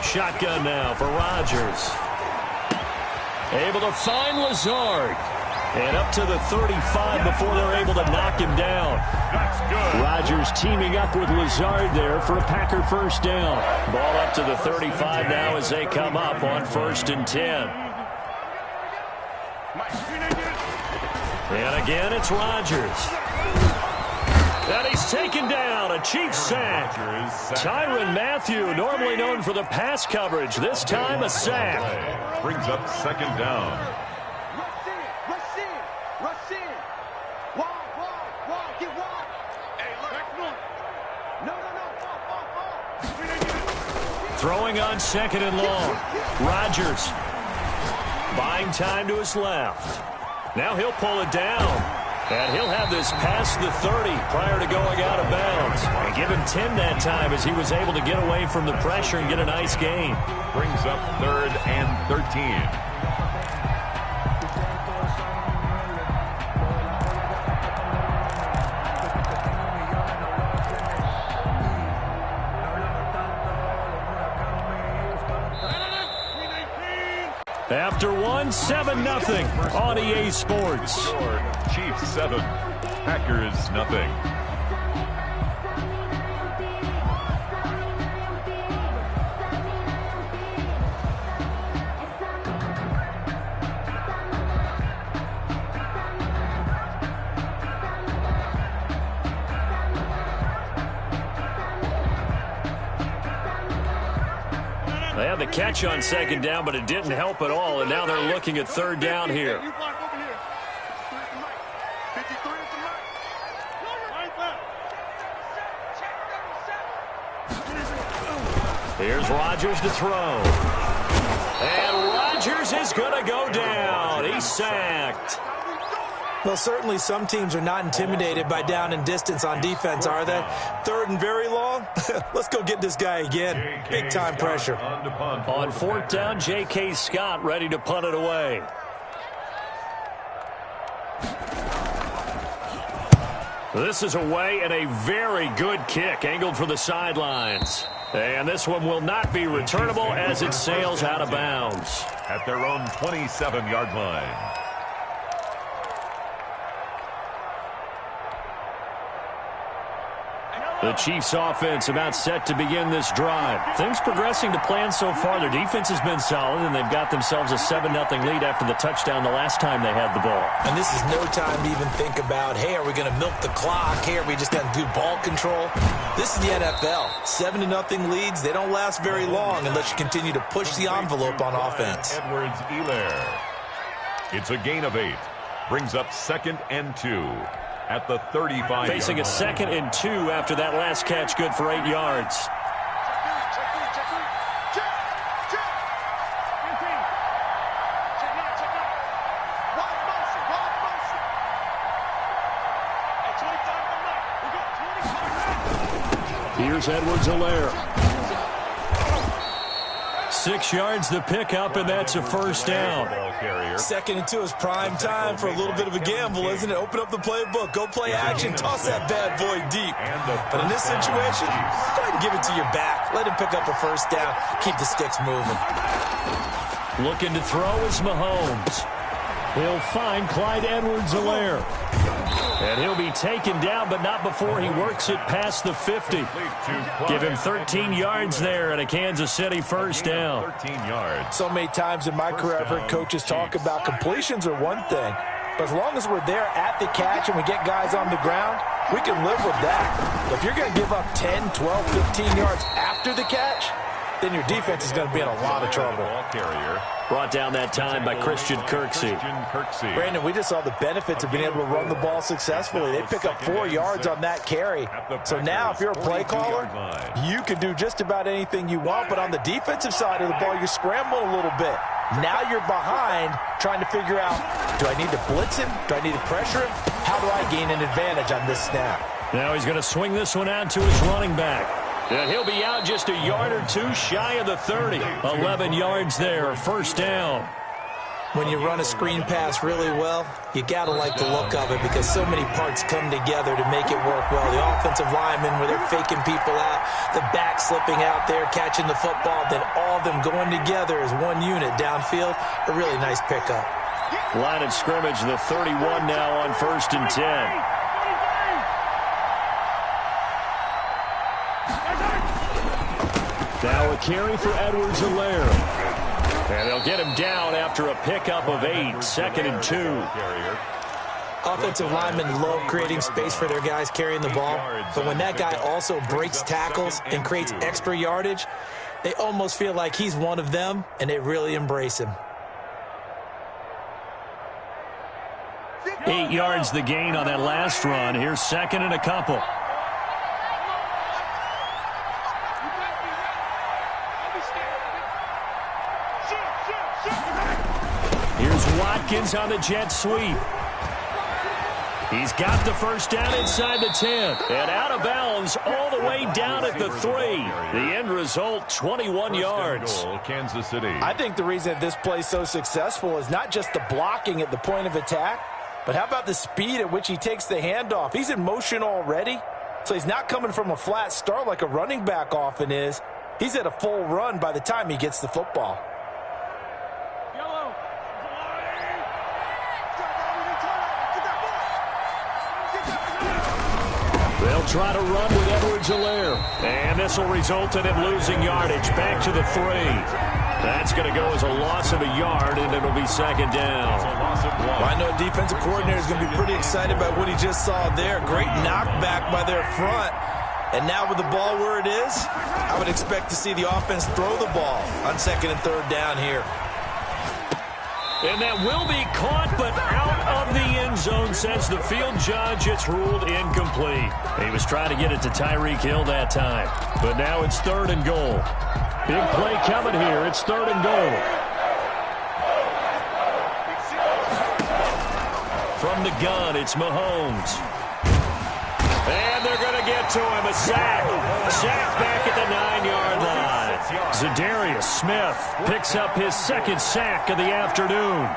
Shotgun now for Rodgers. Able to find Lazard. And up to the 35 before they're able to knock him down. That's good. Rodgers teaming up with Lazard there for a Packer first down. Ball up to the 35 now as they come up on 1st and 10. And again, it's Rodgers. And he's taken down. A Chiefs sack. Tyrann Mathieu, normally known for the pass coverage. This time a sack. Brings up 2nd down. Throwing on 2nd and long. Rodgers buying time to his left. Now he'll pull it down. And he'll have this past the 30 prior to going out of bounds. And give him 10 that time as he was able to get away from the pressure and get a nice gain. Brings up 3rd and 13. After one, 7-0 on EA Sports. Chiefs 7, Packers nothing. They had the catch on 2nd down, but it didn't help at all, and now they're looking at 3rd down here. Here's Rodgers to throw. And Rodgers is going to go down. He's sacked. Well, certainly some teams are not intimidated by down and distance on defense, are they? 3rd and very long? Let's go get this guy again. Big-time pressure. On 4th down, J.K. Scott ready to punt it away. This is away and a very good kick angled for the sidelines. And this one will not be returnable as it sails out of bounds. At their own 27-yard line. The Chiefs offense about set to begin this drive. Things progressing to plan so far. Their defense has been solid, and they've got themselves a 7-0 lead after the touchdown the last time they had the ball. And this is no time to even think about, hey, are we going to milk the clock? Hey, are we just going to do ball control? This is the NFL. 7-0 leads, they don't last very long unless you continue to push the envelope on offense. Edwards-Helaire. It's a gain of 8. Brings up 2nd and 2. At the 35. Facing a 2nd and 2 after that last catch, good for 8 yards. Here's Edwards-Helaire. 6 yards the pickup, and that's a first down. 2nd and 2 is prime time for a little bit of a gamble, isn't it? Open up the playbook, go play action, toss that bad boy deep. But in this situation, go ahead and give it to your back. Let him pick up a first down. Keep the sticks moving. Looking to throw is Mahomes. He'll find Clyde Edwards-Helaire. And he'll be taken down, but not before he works it past the 50. Give him 13 yards there and a Kansas City first down. 13 yards. So many times in my career I've heard coaches talk about completions are one thing, but as long as we're there at the catch and we get guys on the ground, we can live with that. But if you're going to give up 10, 12, 15 yards after the catch, then your defense is going to be in a lot of trouble. Ball carrier. Brought down that time by Christian Kirksey. Brandon, we just saw the benefits of being able to run the ball successfully. They pick up 4 yards on that carry. So now if you're a play caller, you can do just about anything you want, but on the defensive side of the ball, you're scrambling a little bit. Now you're behind trying to figure out, do I need to blitz him? Do I need to pressure him? How do I gain an advantage on this snap? Now he's going to swing this one out to his running back. And he'll be out just a yard or two shy of the 30. 11 yards there, first down. When you run a screen pass really well, you got to like the look of it because so many parts come together to make it work well. The offensive linemen, where they're faking people out, the back slipping out there, catching the football, then all of them going together as one unit downfield, a really nice pickup. Line of scrimmage, the 31 now on 1st and 10. Now a carry for Edwards-Helaire. And they'll get him down after a pickup of 8, 2nd and 2. Offensive linemen love creating space for their guys carrying the ball, but when that guy also breaks tackles and creates extra yardage, they almost feel like he's one of them, and they really embrace him. 8 yards the gain on that last run. Here's 2nd and a couple. Here's Watkins on the jet sweep. He's got the first down inside the 10. And out of bounds all the way down at the 3. The end result, 21 yards. Goal, Kansas City. I think the reason that this play is so successful is not just the blocking at the point of attack, but how about the speed at which he takes the handoff? He's in motion already, so he's not coming from a flat start like a running back often is. He's at a full run by the time he gets the football. They'll try to run with Edwards-Helaire. And this will result in him losing yardage back to the 3. That's going to go as a loss of a yard, and it'll be 2nd down. Well, I know a defensive coordinator is going to be pretty excited by what he just saw there. Great knockback by their front. And now with the ball where it is, I would expect to see the offense throw the ball on 2nd and 3rd down here. And that will be caught, but out of the end zone, says the field judge. It's ruled incomplete. He was trying to get it to Tyreek Hill that time. But now it's 3rd and goal. Big play coming here. It's 3rd and goal. From the gun, it's Mahomes. And they're going to get to him. A sack. Sack back at the 9-yard line. Zadarius Smith picks up his 2nd sack of the afternoon.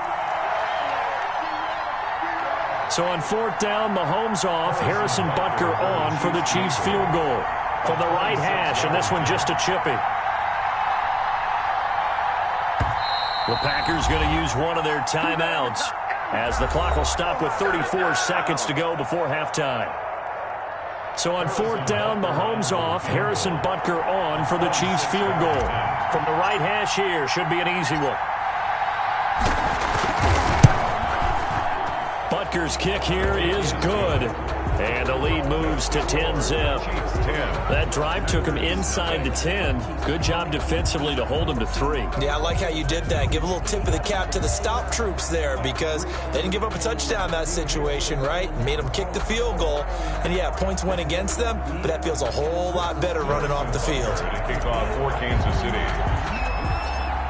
So on 4th down, Mahomes off, Harrison Butker on for the Chiefs field goal. From the right hash, and this one just a chippy. The Packers going to use one of their timeouts as the clock will stop with 34 seconds to go before halftime. So on 4th down, Mahomes off, Harrison Butker on for the Chiefs field goal. From the right hash here, should be an easy one. Butker's kick here is good. And the lead moves to 10-zip. That drive took him inside the 10. Good job defensively to hold him to 3. Yeah, I like how you did that. Give a little tip of the cap to the stop troops there because they didn't give up a touchdown in that situation, right? Made them kick the field goal. And, yeah, points went against them, but that feels a whole lot better running off the field. Kickoff for Kansas City.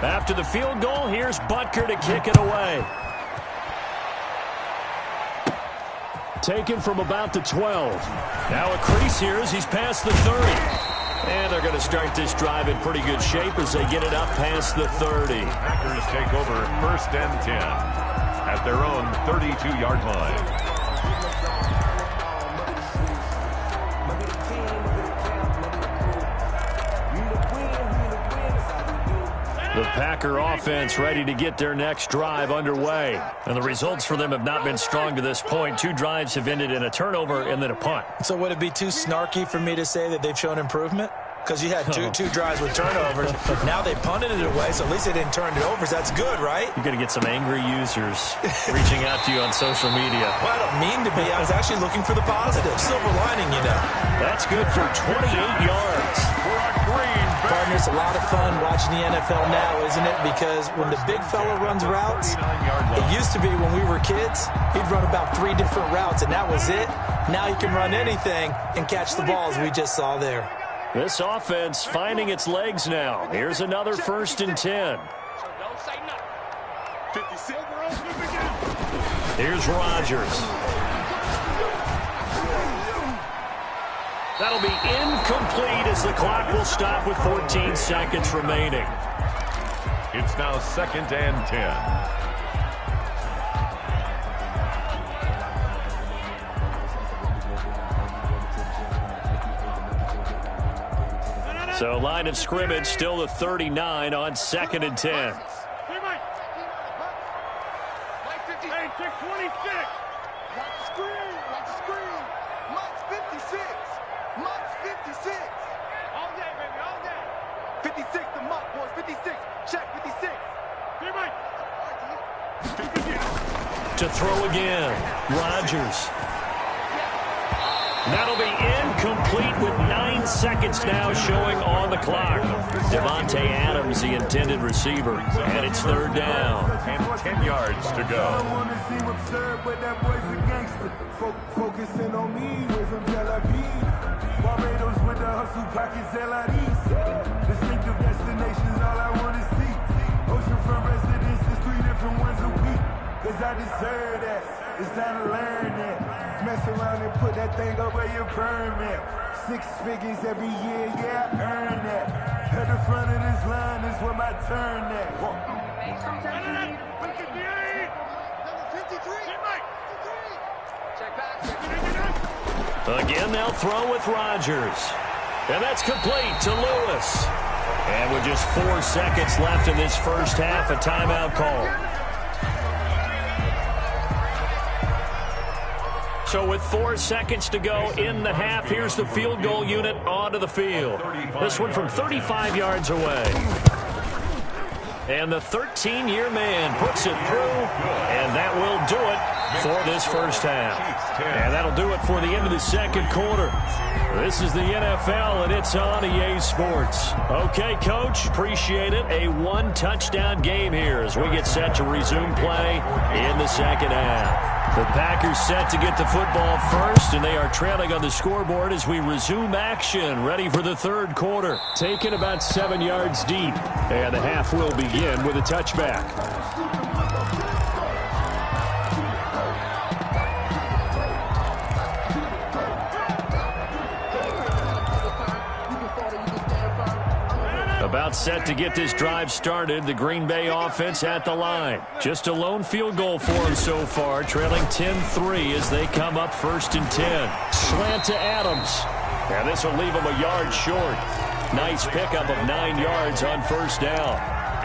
After the field goal, here's Butker to kick it away. Taken from about the 12. Now a crease here as he's past the 30. And they're going to start this drive in pretty good shape as they get it up past the 30. Packers take over 1st and 10 at their own 32-yard line. The Packer offense ready to get their next drive underway. And the results for them have not been strong to this point. 2 drives have ended in a turnover and then a punt. So would it be too snarky for me to say that they've shown improvement? Because you had two drives with turnovers. Now they punted it away, so at least they didn't turn it over. So that's good, right? You're going to get some angry users reaching out to you on social media. Well, I don't mean to be. I was actually looking for the positive. Silver lining, you know. That's good for 28 yards. Partners, a lot of fun watching the NFL now, isn't it? Because when the big fella runs routes, it used to be when we were kids, he'd run about 3 different routes, and that was it. Now he can run anything and catch the ball, as we just saw there. This offense finding its legs now. Here's another 1st and 10. Here's Rodgers. That'll be incomplete as the clock will stop with 14 seconds remaining. It's now 2nd and 10. So line of scrimmage still the 39 on 2nd and 10. To throw again, Rodgers. That'll be incomplete with 9 seconds now showing on the clock. Devontae Adams, the intended receiver, and it's 3rd down. And 10 yards to go. Focusing on me, we're from Tel Aviv. Barbados with the hustle pockets, LIDs. Distinctive destinations, all I want to see. Oceanfront residences, 3 different ones a week. Cause I deserve that. It's time to learn that. Mess around and put that thing over your permit. 6 figures every year, yeah, I earn that. At the front of this line is where my turn at. Again, they'll throw with Rodgers. And that's complete to Lewis. And with just 4 seconds left in this first half, a timeout call. So with 4 seconds to go in the half, here's the field goal unit onto the field. This one from 35 yards away. And the 13-year man puts it through, and that will do it for this first half. And that'll do it for the end of the second quarter. This is the NFL, and it's on EA Sports. Okay, Coach, appreciate it. A 1-touchdown game here as we get set to resume play in the second half. The Packers set to get the football first, and they are trailing on the scoreboard as we resume action, ready for the third quarter. Taken about 7 yards deep, and the half will begin with a touchback. About set to get this drive started. The Green Bay offense at the line. Just a lone field goal for them so far, trailing 10-3 as they come up 1st and 10. Slant to Adams. And this will leave them a yard short. Nice pickup of 9 yards on 1st down.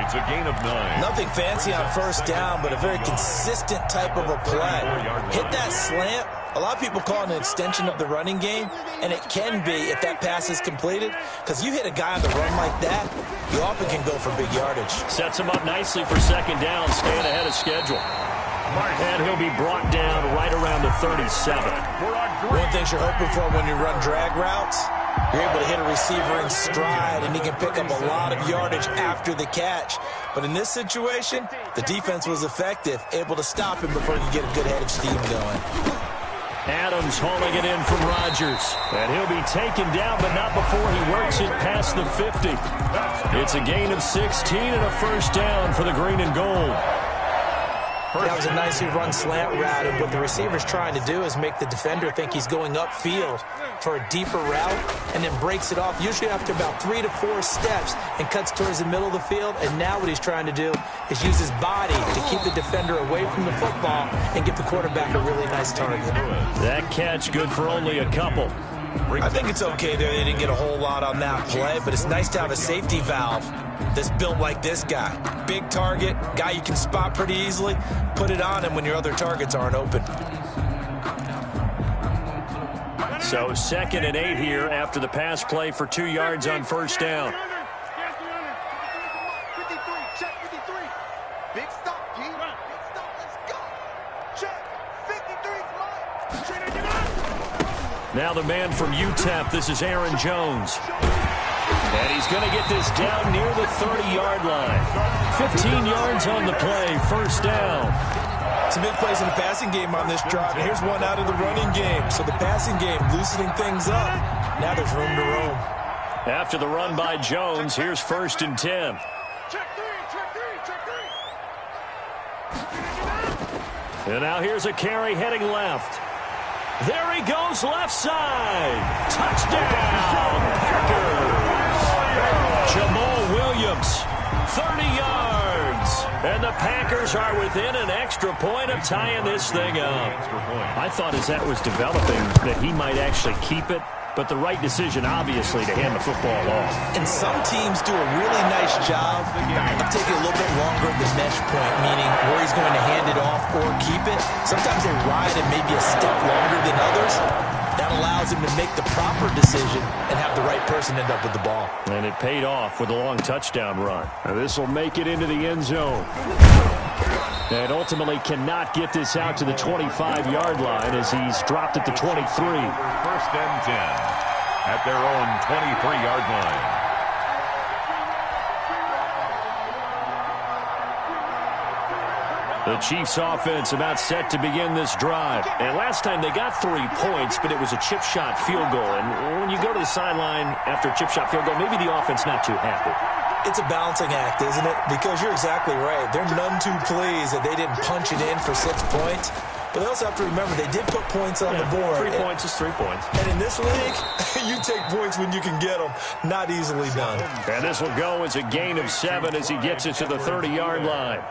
It's a gain of 9. Nothing fancy on 1st down, but a very consistent type of a play. Hit that slant. A lot of people call it an extension of the running game, and it can be if that pass is completed, because you hit a guy on the run like that, you often can go for big yardage. Sets him up nicely for 2nd down, staying ahead of schedule. And he'll be brought down right around the 37. One of the things you're hoping for when you run drag routes, you're able to hit a receiver in stride, and he can pick up a lot of yardage after the catch. But in this situation, the defense was effective, able to stop him before he could get a good head of steam going. Adams hauling it in from Rodgers. And he'll be taken down, but not before he works it past the 50. It's a gain of 16 and a 1st down for the green and gold. That was a nicely run slant route, and what the receiver's trying to do is make the defender think he's going upfield for a deeper route, and then breaks it off, usually after about 3 to 4 steps, and cuts towards the middle of the field. And now what he's trying to do is use his body to keep the defender away from the football and give the quarterback a really nice target. That catch good for only a couple. I think it's okay there. They didn't get a whole lot on that play, but it's nice to have a safety valve that's built like this guy. Big target, guy you can spot pretty easily. Put it on him when your other targets aren't open. So 2nd and 8 here after the pass play for 2 yards on 1st down. Now the man from UTEP, this is Aaron Jones. And he's going to get this down near the 30-yard line. 15 yards on the play, 1st down. Some big plays in the passing game on this drive, and here's one out of the running game. So the passing game loosening things up. Now there's room to roam. After the run by Jones, here's 1st and 10. And now here's a carry heading left. There he goes, left side. Touchdown, Packers. Jamal Williams, 30 yards. And the Packers are within an extra point of tying this thing up. I thought as that was developing that he might actually keep it but the right decision, obviously, to hand the football off. And some teams do a really nice job of taking a little bit longer at the mesh point, meaning where he's going to hand it off or keep it. Sometimes they ride it maybe a step longer than others. That allows him to make the proper decision and have the right person end up with the ball. And it paid off with a long touchdown run. Now this will make it into the end zone. And ultimately cannot get this out to the 25-yard line as he's dropped at the 23. First and 10 at their own 23-yard line. The Chiefs offense about set to begin this drive. And last time they got 3 points, but it was a chip shot field goal. And when you go to the sideline after a chip shot field goal, maybe the offense not too happy. It's a balancing act, isn't it? Because you're exactly right. They're none too pleased that they didn't punch it in for 6 points. But they also have to remember they did put points on the board. 3 points is 3 points. And in this league, you take points when you can get them. Not easily done. And this will go as a gain of 7 as he gets it to the 30-yard line.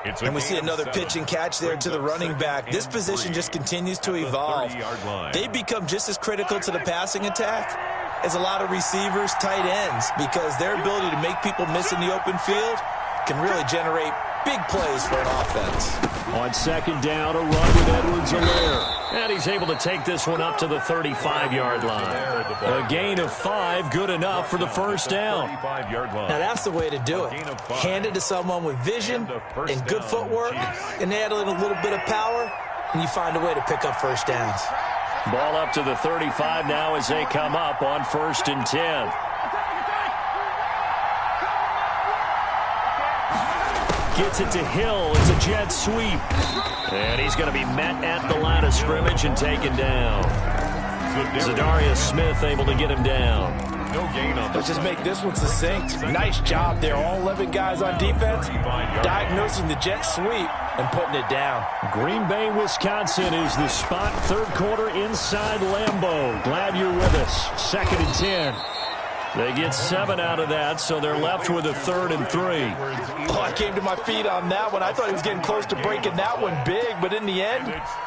And we see another pitch and catch there to the running back. This position just continues to evolve. They become just as critical to the passing attack as a lot of receivers, tight ends, because their ability to make people miss in the open field can really generate big plays for an offense. On second down, a run with Edwards-Helaire. And he's able to take this one up to the 35-yard line. A gain of 5, good enough for the first down. Now that's the way to do it. Hand it to someone with vision and good footwork, and add in a little bit of power, and you find a way to pick up first downs. Ball up to the 35 now as they come up on 1st and 10. Gets it to Hill. It's a jet sweep. And he's going to be met at the line of scrimmage and taken down. Zadarius Smith able to get him down. No gain on. Let's just make this one succinct. Nice job there. All 11 guys on defense diagnosing the jet sweep and putting it down. Green Bay, Wisconsin is the spot. 3rd quarter inside Lambeau. Glad you're with us. 2nd and 10. They get 7 out of that, so they're left with a 3rd and 3. Oh, I came to my feet on that one. I thought he was getting close to breaking that one big, but in the end,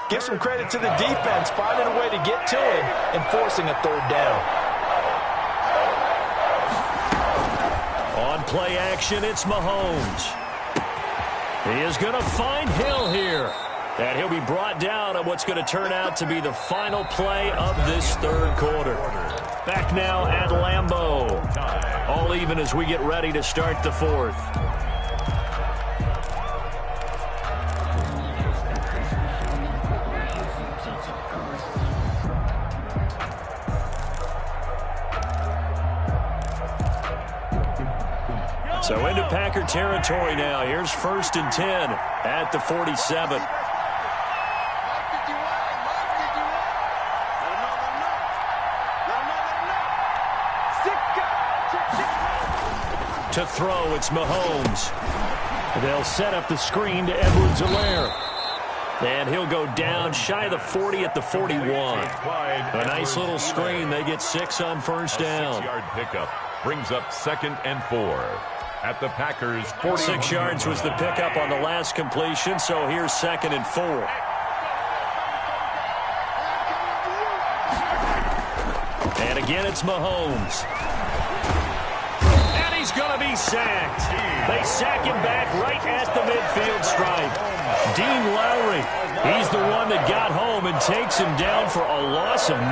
give some credit to the defense, finding a way to get to him and forcing a 3rd down. On play action, it's Mahomes. He is going to find Hill here. And he'll be brought down on what's going to turn out to be the final play of this 3rd quarter. Back now at Lambeau. All even as we get ready to start the 4th. So into Packer territory now. Here's 1st and 10 at the 47. To throw, it's Mahomes. They'll set up the screen to Edwards-Helaire. And he'll go down shy of the 40 at the 41. A nice little screen. They get 6 on 1st down. 6-yard pickup brings up 2nd and 4 at the Packers' 40. 6 yards was the pickup on the last completion, so here's 2nd and 4. And again, it's Mahomes. Going to be sacked. They sack him back right at the midfield stripe. Dean Lowry, he's the one that got home and takes him down for a loss of 9.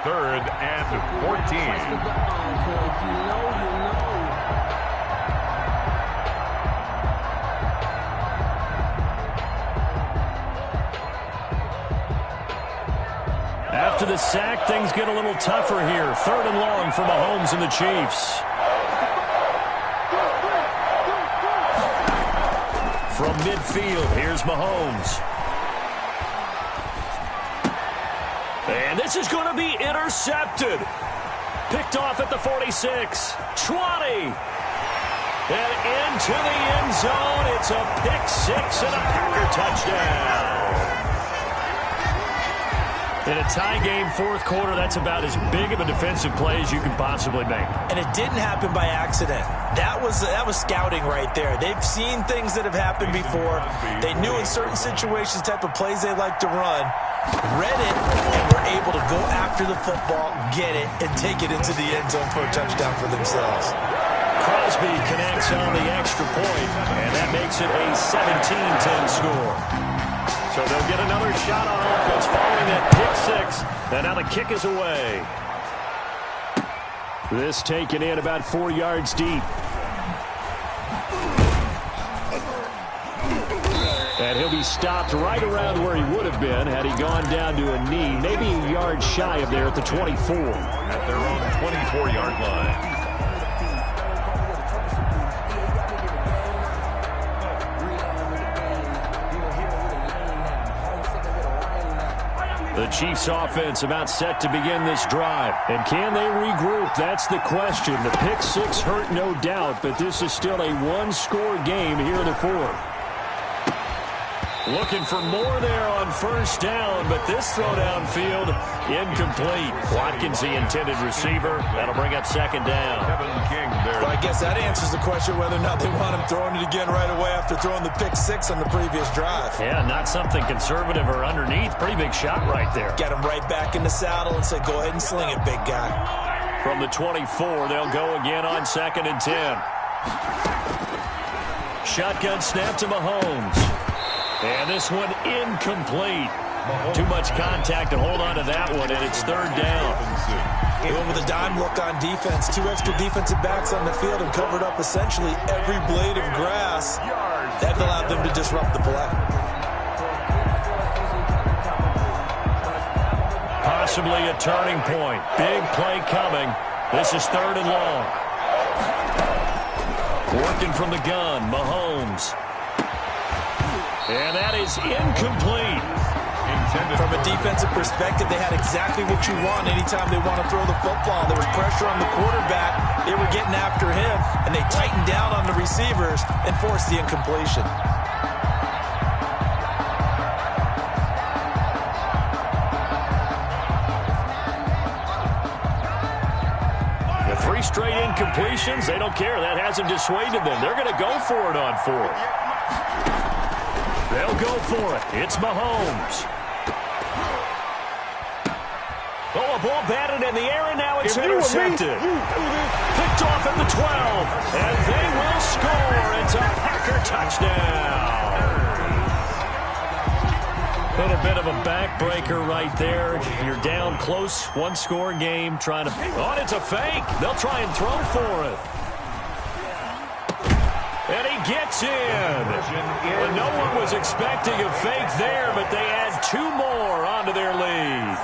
3rd and 14. After the sack, things get a little tougher here. 3rd and long for Mahomes and the Chiefs. From midfield, here's Mahomes. And this is going to be intercepted. Picked off at the 46. 20. And into the end zone. It's a pick 6 and a Packer touchdown. In a tie game, 4th quarter, that's about as big of a defensive play as you can possibly make. And it didn't happen by accident. That was scouting right there. They've seen things that have happened before. They knew in certain situations the type of plays they like to run. read it, and were able to go after the football, get it, and take it into the end zone for a touchdown for themselves. Crosby connects on the extra point, and that makes it a 17-10 score. So they'll get another shot on offense following that pick six. And now the kick is away. This taken in about 4 yards deep. And he'll be stopped right around where he would have been had he gone down to a knee, maybe a yard shy of there at the 24. At their own 24-yard line. The Chiefs offense about set to begin this drive. And can they regroup? That's the question. The pick six hurt, no doubt, but this is still a one-score game here in the fourth. Looking for more there on first down, but this throw downfield incomplete. Watkins, the intended receiver. That'll bring up second down. Kevin King there. Well, I guess that answers the question whether or not they want him throwing it again right away after throwing the pick six on the previous drive. Yeah, not something conservative or underneath. Pretty big shot right there. Get him right back in the saddle and say, go ahead and sling it, big guy. From the 24, they'll go again on 2nd and 10. Shotgun snap to Mahomes. And this one incomplete. Too much contact to hold on to that one, and it's third down. They went with a dime look on defense. 2 extra defensive backs on the field and covered up essentially every blade of grass. That allowed them to disrupt the play. Possibly a turning point. Big play coming. This is 3rd and long. Working from the gun, Mahomes. And that is incomplete. From a defensive perspective, they had exactly what you want anytime they want to throw the football. There was pressure on the quarterback. They were getting after him, and they tightened down on the receivers and forced the incompletion. The 3 straight incompletions, they don't care. That hasn't dissuaded them. They're going to go for it on 4th. They'll go for it. It's Mahomes. Oh, a ball batted in the air, and now it's intercepted. Picked off at the 12, and they will score. It's a Packer touchdown. Little bit of a backbreaker right there. You're down close, one-score game, trying to... Oh, it's a fake. They'll try and throw for it. And he gets in. And no one was expecting a fake there, but they add 2 more onto their lead.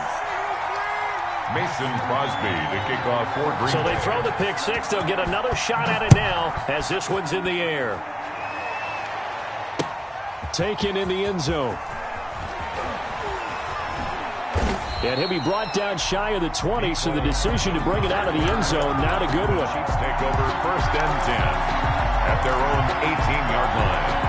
Mason Crosby to kick off for Green Bay. So they throw the pick six. They'll get another shot at it now as this one's in the air. Taken in the end zone. And he'll be brought down shy of the 20, so the decision to bring it out of the end zone, not a good one. Chiefs take over 1st and 10 at their own 18-yard line.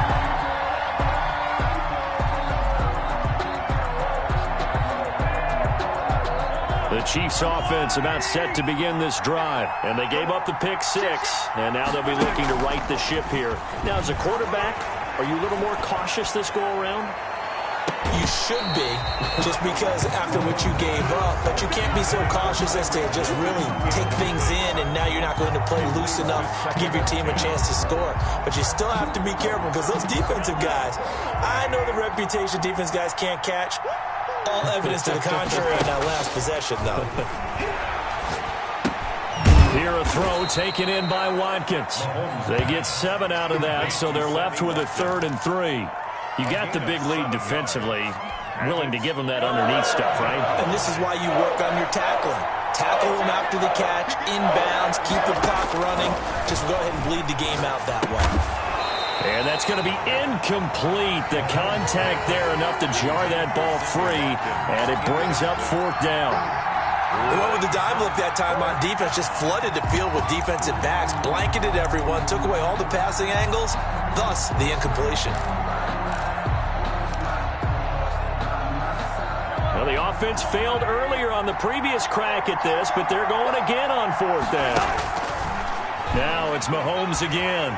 The Chiefs offense about set to begin this drive, and they gave up the pick six, and now they'll be looking to right the ship here. Now, as a quarterback, are you a little more cautious this go around? You should be, just because after what you gave up, but you can't be so cautious as to just really take things in, and now you're not going to play loose enough to give your team a chance to score. But you still have to be careful, because those defensive guys, I know the reputation defense guys can't catch. All evidence to the contrary in that last possession, though. Here a throw taken in by Watkins. They get 7 out of that, so they're left with a 3rd and 3. You got the big lead defensively, willing to give them that underneath stuff, right? And this is why you work on your tackling. Tackle them after the catch, inbounds, keep the clock running. Just go ahead and bleed the game out that way. And that's going to be incomplete. The contact there enough to jar that ball free, and it brings up 4th down. They went with the dime look that time on defense, just flooded the field with defensive backs, blanketed everyone, took away all the passing angles, thus the incompletion. Well, the offense failed earlier on the previous crack at this, but they're going again on 4th down. Now it's Mahomes again.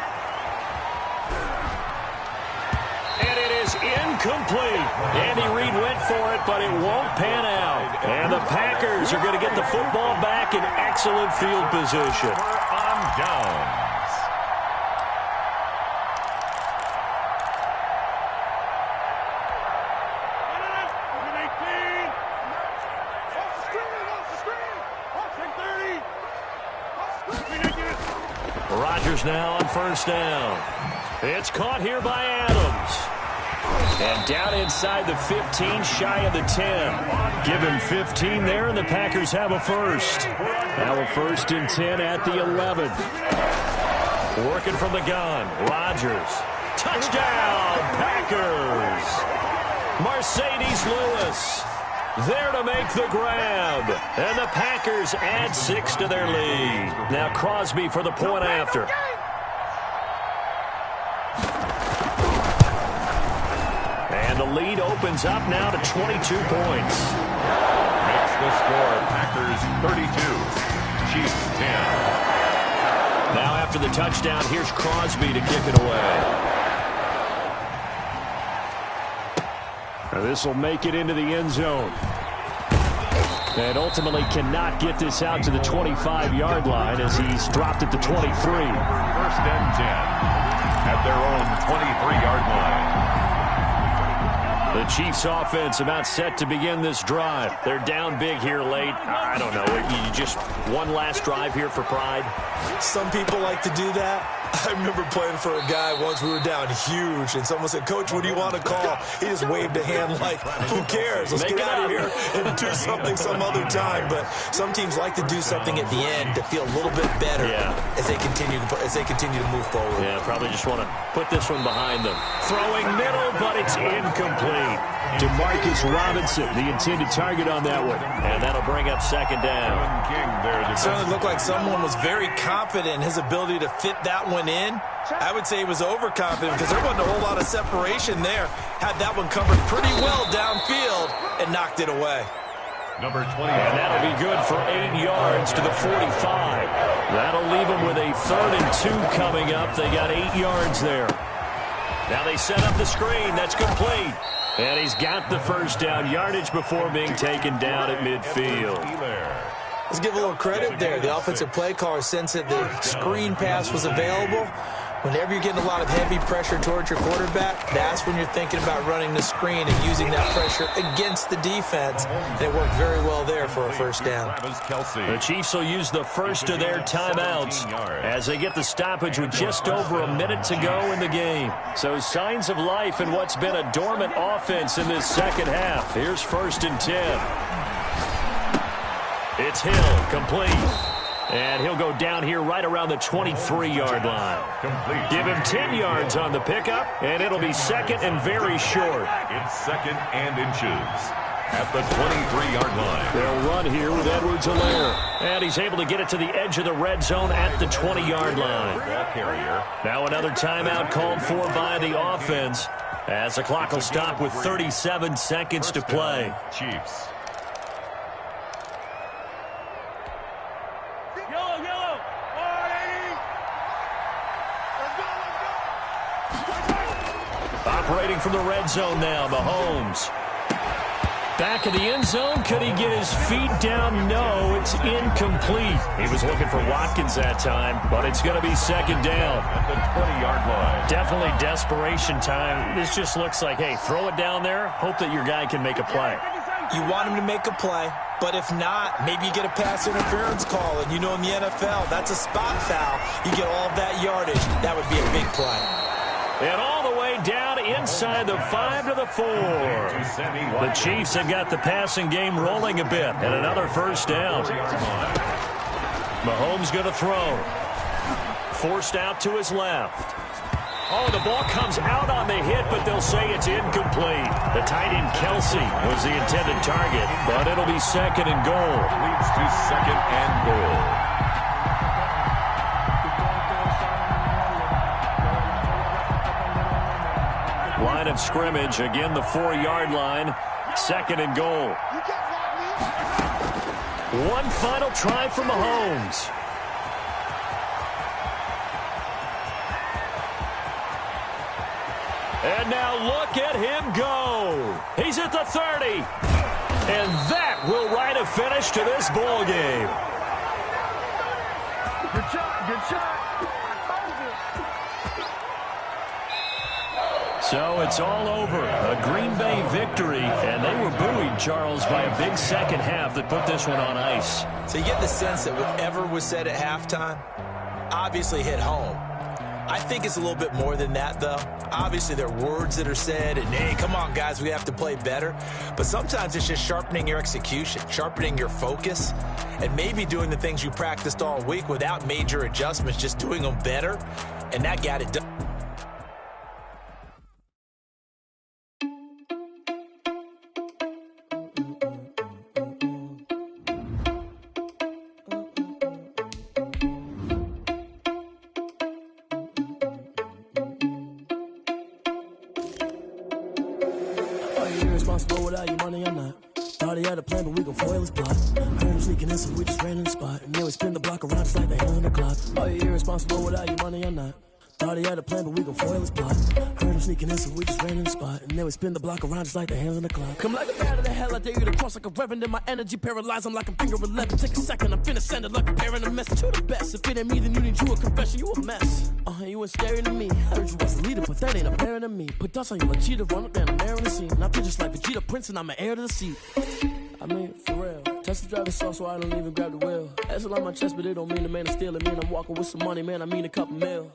And it is incomplete. Andy Reid went for it, it, but it won't pan out. And the Packers are going to get the football back in excellent field position. On downs. Rodgers now on first down. It's caught here by Adams. And down inside the 15, shy of the 10. Give him 15 there, and the Packers have a first. Now a 1st and 10 at the 11. Working from the gun, Rodgers. Touchdown, Packers! Mercedes Lewis there to make the grab. And the Packers add 6 to their lead. Now Crosby for the point after. And the lead opens up now to 22 points. Makes the score Packers 32, Chiefs 10. Now after the touchdown, here's Crosby to kick it away. This will make it into the end zone. And ultimately cannot get this out to the 25-yard line as he's dropped at the 23. 1st and 10 at their own 23-yard line. The Chiefs offense about set to begin this drive. They're down big here late. I don't know. You just one last drive here for pride? Some people like to do that. I remember playing for a guy once. We were down huge, and someone said, "Coach, what do you want to call?" He just waved a hand like, who cares? Let's get out of here and do something some other time. But some teams like to do something at the end to feel a little bit better as they continue to move forward. Yeah, probably just want to put this one behind them. Throwing middle, but it's incomplete. Demarcus Robinson, the intended target on that one. And that'll bring up 2nd down. It certainly looked like someone was very confident in his ability to fit that one in. I would say he was overconfident because there wasn't a whole lot of separation there. Had that one covered pretty well downfield and knocked it away. Number 20. And that'll be good for 8 yards to the 45. That'll leave them with a 3rd and 2 coming up. They got 8 yards there. Now they set up the screen. That's complete. And he's got the first down yardage before being taken down at midfield. Let's give a little credit there. The offensive play caller sensed that the screen pass was available. Whenever you're getting a lot of heavy pressure towards your quarterback, that's when you're thinking about running the screen and using that pressure against the defense. And it worked very well there for a first down. The Chiefs will use the first of their timeouts as they get the stoppage with just over a minute to go in the game. So signs of life in what's been a dormant offense in this second half. Here's 1st and 10. It's Hill, complete. And he'll go down here right around the 23-yard line. Complete. Give him 10 yards on the pickup, and it'll be 2nd and very short. It's 2nd and inches at the 23-yard line. They'll run here with Edwards-Helaire. And he's able to get it to the edge of the red zone at the 20-yard line. Ball carrier. Now another timeout called for by the offense as the clock will stop with 37 seconds to play. Chiefs. Operating from the red zone now, Mahomes. Back in the end zone, could he get his feet down? No, it's incomplete. He was looking for Watkins that time, but it's going to be 2nd down. At the 20-yard line. Definitely desperation time. This just looks like, hey, throw it down there, hope that your guy can make a play. You want him to make a play, but if not, maybe you get a pass interference call, and you know in the NFL, that's a spot foul. You get all of that yardage. That would be a big play. And all the way down inside the 5 to the 4. The Chiefs have got the passing game rolling a bit. And another first down. Mahomes going to throw. Forced out to his left. Oh, the ball comes out on the hit, but they'll say it's incomplete. The tight end Kelsey was the intended target, but it'll be 2nd and goal. Leads to 2nd and goal. Line of scrimmage, again the 4-yard line, 2nd and goal. One final try for Mahomes. And now look at him go. He's at the 30. And that will write a finish to this ball game. Good shot, good shot. So it's all over. A Green Bay victory, and they were buoyed, Charles, by a big second half that put this one on ice. So you get the sense that whatever was said at halftime obviously hit home. I think it's a little bit more than that, though. Obviously, there are words that are said, and, hey, come on, guys, we have to play better. But sometimes it's just sharpening your execution, sharpening your focus, and maybe doing the things you practiced all week without major adjustments, just doing them better, and that got it done. Without your money, I'm not. Thought he had a plan, but we gon' foil his plot. Heard him sneaking in, so we just ran in the spot. And then we spin the block around just like the hand on the clock. Oh, you're irresponsible without your money, I'm not. Thought he had a plan, but we gon' foil his plot. Heard him sneaking in, so we just ran in the spot. And then we spin the block around just like the hands on the clock. Come like a bat of the hell, I dare you to cross like a reverend. In my energy paralyzed, I'm like a finger 11. Take a second, I'm finna send it like a parent a message to the best. If it ain't me, then you need you a confession, you a mess. You ain't scary to me. Heard you was a leader, but that ain't apparent to me. Put dust on you like Cheetah, run up down the narrow the scene. And I feel just like Vegeta Prince, and I'm an heir to the seat. I mean, for real. Touch the driver's soft, so I don't even grab the wheel. That's on my chest, but it don't mean the man is stealing. Mean I'm walking with some money, man, I mean a couple mil.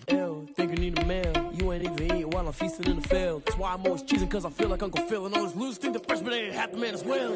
Ew, think you need a meal. You ain't even eating while I'm feasting in the field. That's why I'm always cheesing, cause I feel like Uncle Phil. And all this losers think the freshman ain't half the man as well.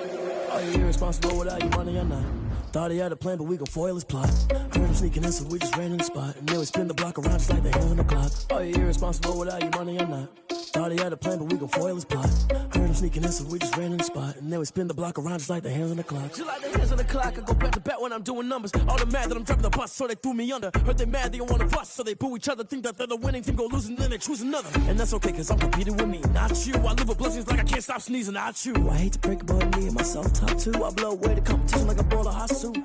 Are you irresponsible without your money or not? Thought he had a plan, but we gon' foil his plot. Heard him sneaking in, so we just ran in the spot. And then we spin the block around just like the hand on the clock. Are you irresponsible without your money or not? Thought he had a plan, but we gon' foil his plot. Heard him sneaking in, so we just ran in the spot. And then we spin the block around just like the hands on the clock. Just like the hands on the clock, I go back to back when I'm doing numbers. All the mad that I'm driving the bus, so they threw me under. Heard they mad, they don't wanna bust, so they boo each other. Think that they're the winning team, go losing, then they choose another. And that's okay, cause I'm competing with me, not you. I live with blessings like I can't stop sneezing, not you. I hate to break it, but me and myself top two. I blow away the competition like a ball of hot soup.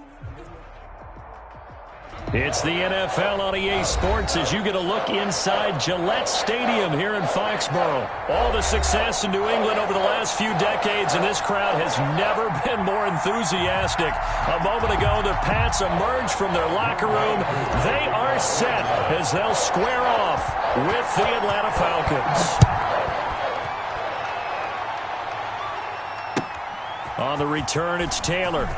It's the NFL on EA Sports as you get a look inside Gillette Stadium here in Foxborough. All the success in New England over the last few decades, and this crowd has never been more enthusiastic. A moment ago, the Pats emerged from their locker room. They are set as they'll square off with the Atlanta Falcons. On the return, it's Taylor.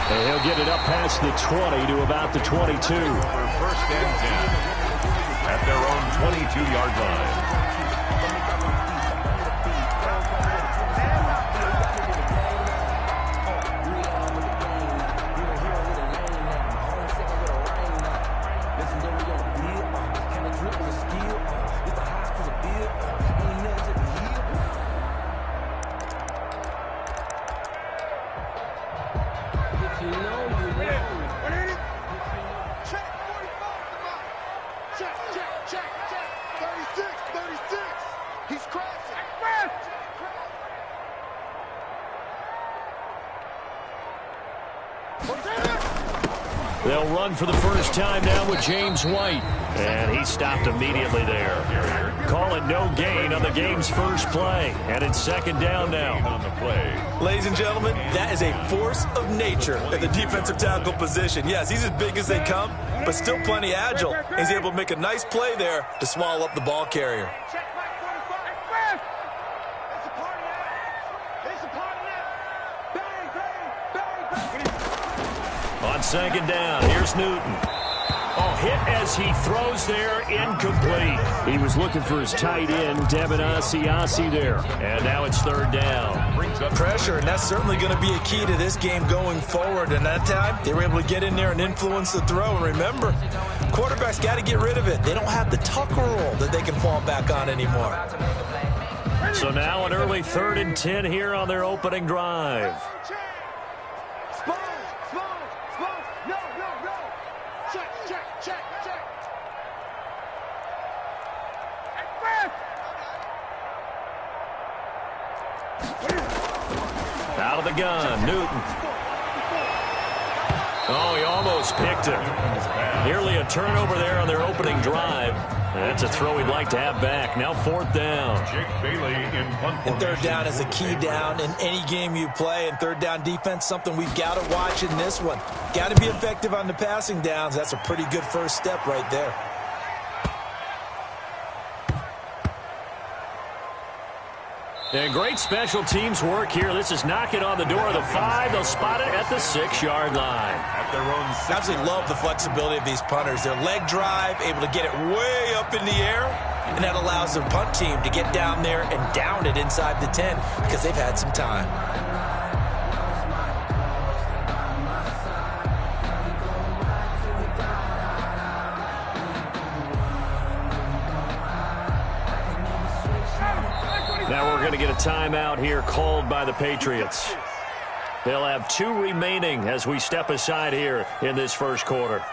And he'll get it up past the 20 to about the 22. For first and 10 at their own 22-yard line. They'll run for the first time now with James White. And he stopped immediately there. Call it no gain on the game's first play. And it's second down now. On the play. Ladies and gentlemen, that is a force of nature at the defensive tackle position. Yes, he's as big as they come, but still plenty agile. He's able to make a nice play there to swallow up the ball carrier. On second down, here's Newton. Oh, hit as he throws there, incomplete. He was looking for his tight end, Devin Asiasi there. And now it's third down. Brings up pressure, and that's certainly going to be a key to this game going forward. And that time, they were able to get in there and influence the throw. And remember, quarterbacks got to get rid of it. They don't have the Tucker roll that they can fall back on anymore. So now an early 3rd and 10 here on their opening drive. Out of the gun, Newton. Oh, he almost picked it. Nearly a turnover there on their opening drive. That's a throw he'd like to have back. Now 4th down. Jake Bailey in punt formation. And 3rd down is a key down in any game you play. And 3rd down defense, something we've got to watch in this one. Got to be effective on the passing downs. That's a pretty good first step right there. And great special teams work here. This is knocking on the door of the 5. They'll spot it at the 6-yard line. At their own 6. Absolutely love the flexibility of these punters. Their leg drive, able to get it way up in the air, and that allows the punt team to get down there and down it inside the 10 because they've had some time. Now we're going to get a timeout here called by the Patriots. They'll have 2 remaining as we step aside here in this first quarter.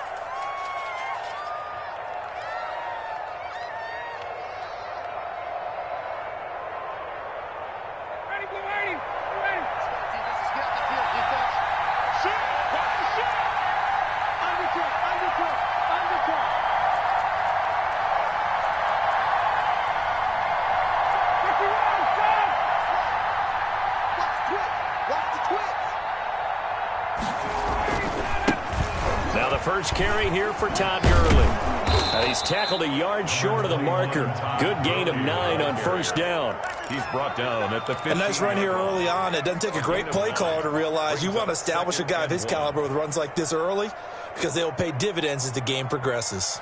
First carry here for Todd Gurley. He's tackled a yard short of the marker. Good gain of 9 on 1st down. He's brought down at the 50. A nice run here early on. It doesn't take a great play caller to realize you want to establish a guy of his caliber with runs like this early because they will pay dividends as the game progresses.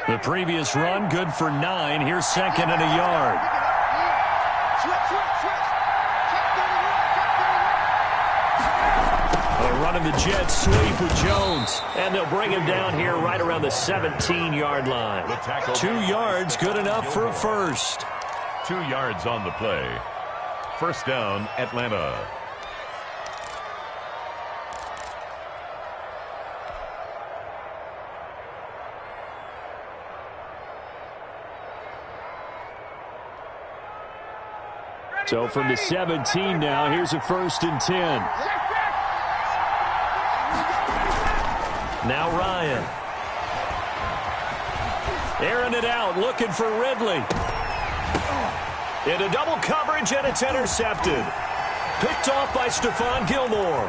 The previous run good for 9. Here's 2nd and a yard. Running the jet sweep with Jones. And they'll bring him down here right around the 17-yard line. 2 yards, good enough for a first. 2 yards on the play. 1st down, Atlanta. So from the 17 now, here's a 1st and 10. Now Ryan. Airing it out, looking for Ridley. Into double coverage, and it's intercepted. Picked off by Stephon Gilmore.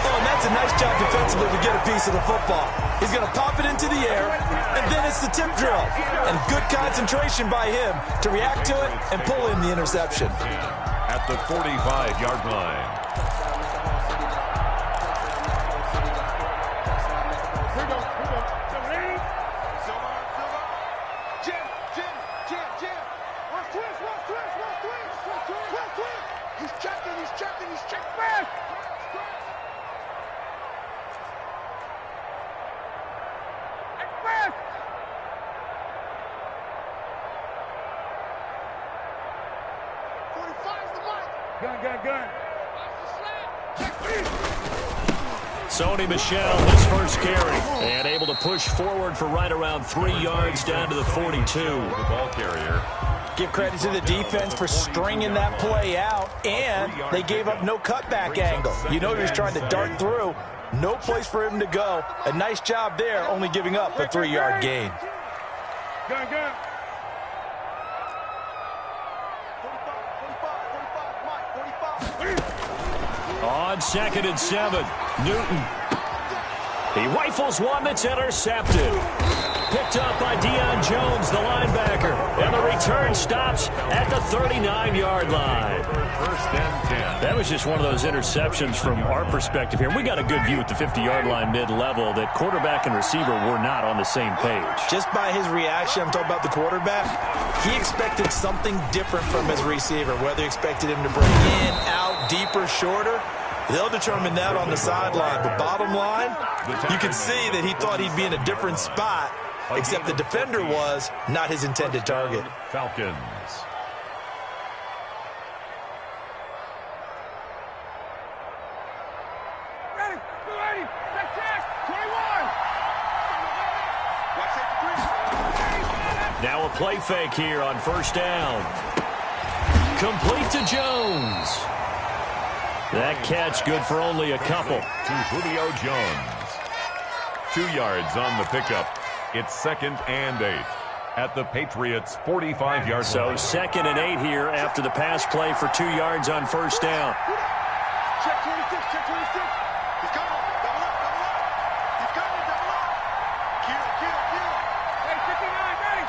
Oh, and that's a nice job defensively to get a piece of the football. He's going to pop it into the air, and then it's the tip drill. And good concentration by him to react to it and pull in the interception. At the 45-yard line. Sony Michel, his first carry, and able to push forward for right around 3 yards down to the 42. The ball carrier. Give credit to the defense for stringing that play out, and they gave up no cutback angle. You know he was trying to dart through. No place for him to go. A nice job there, only giving up a 3-yard gain. On 2nd and 7, Newton. He rifles one that's intercepted. Picked up by Deion Jones, the linebacker. And the return stops at the 39-yard line. 1st and 10. That was just one of those interceptions from our perspective here. We got a good view at the 50-yard line mid-level that quarterback and receiver were not on the same page. Just by his reaction, I'm talking about the quarterback, he expected something different from his receiver, whether he expected him to bring in, out, deeper, shorter. They'll determine that on the sideline. But bottom line, you can see that he thought he'd be in a different spot, except the defender was not his intended target. Falcons. Now a play fake here on 1st down. Complete to Jones. That catch good for only a couple. To Julio Jones. 2 yards on the pickup. It's 2nd and 8 at the Patriots' 45-yard line. So 2nd and 8 here after the pass play for 2 yards on first down. Check 26, check 26. He's coming. Double up, double up. He's coming, double up. Kill, kill, kill. Hey, 59, ready.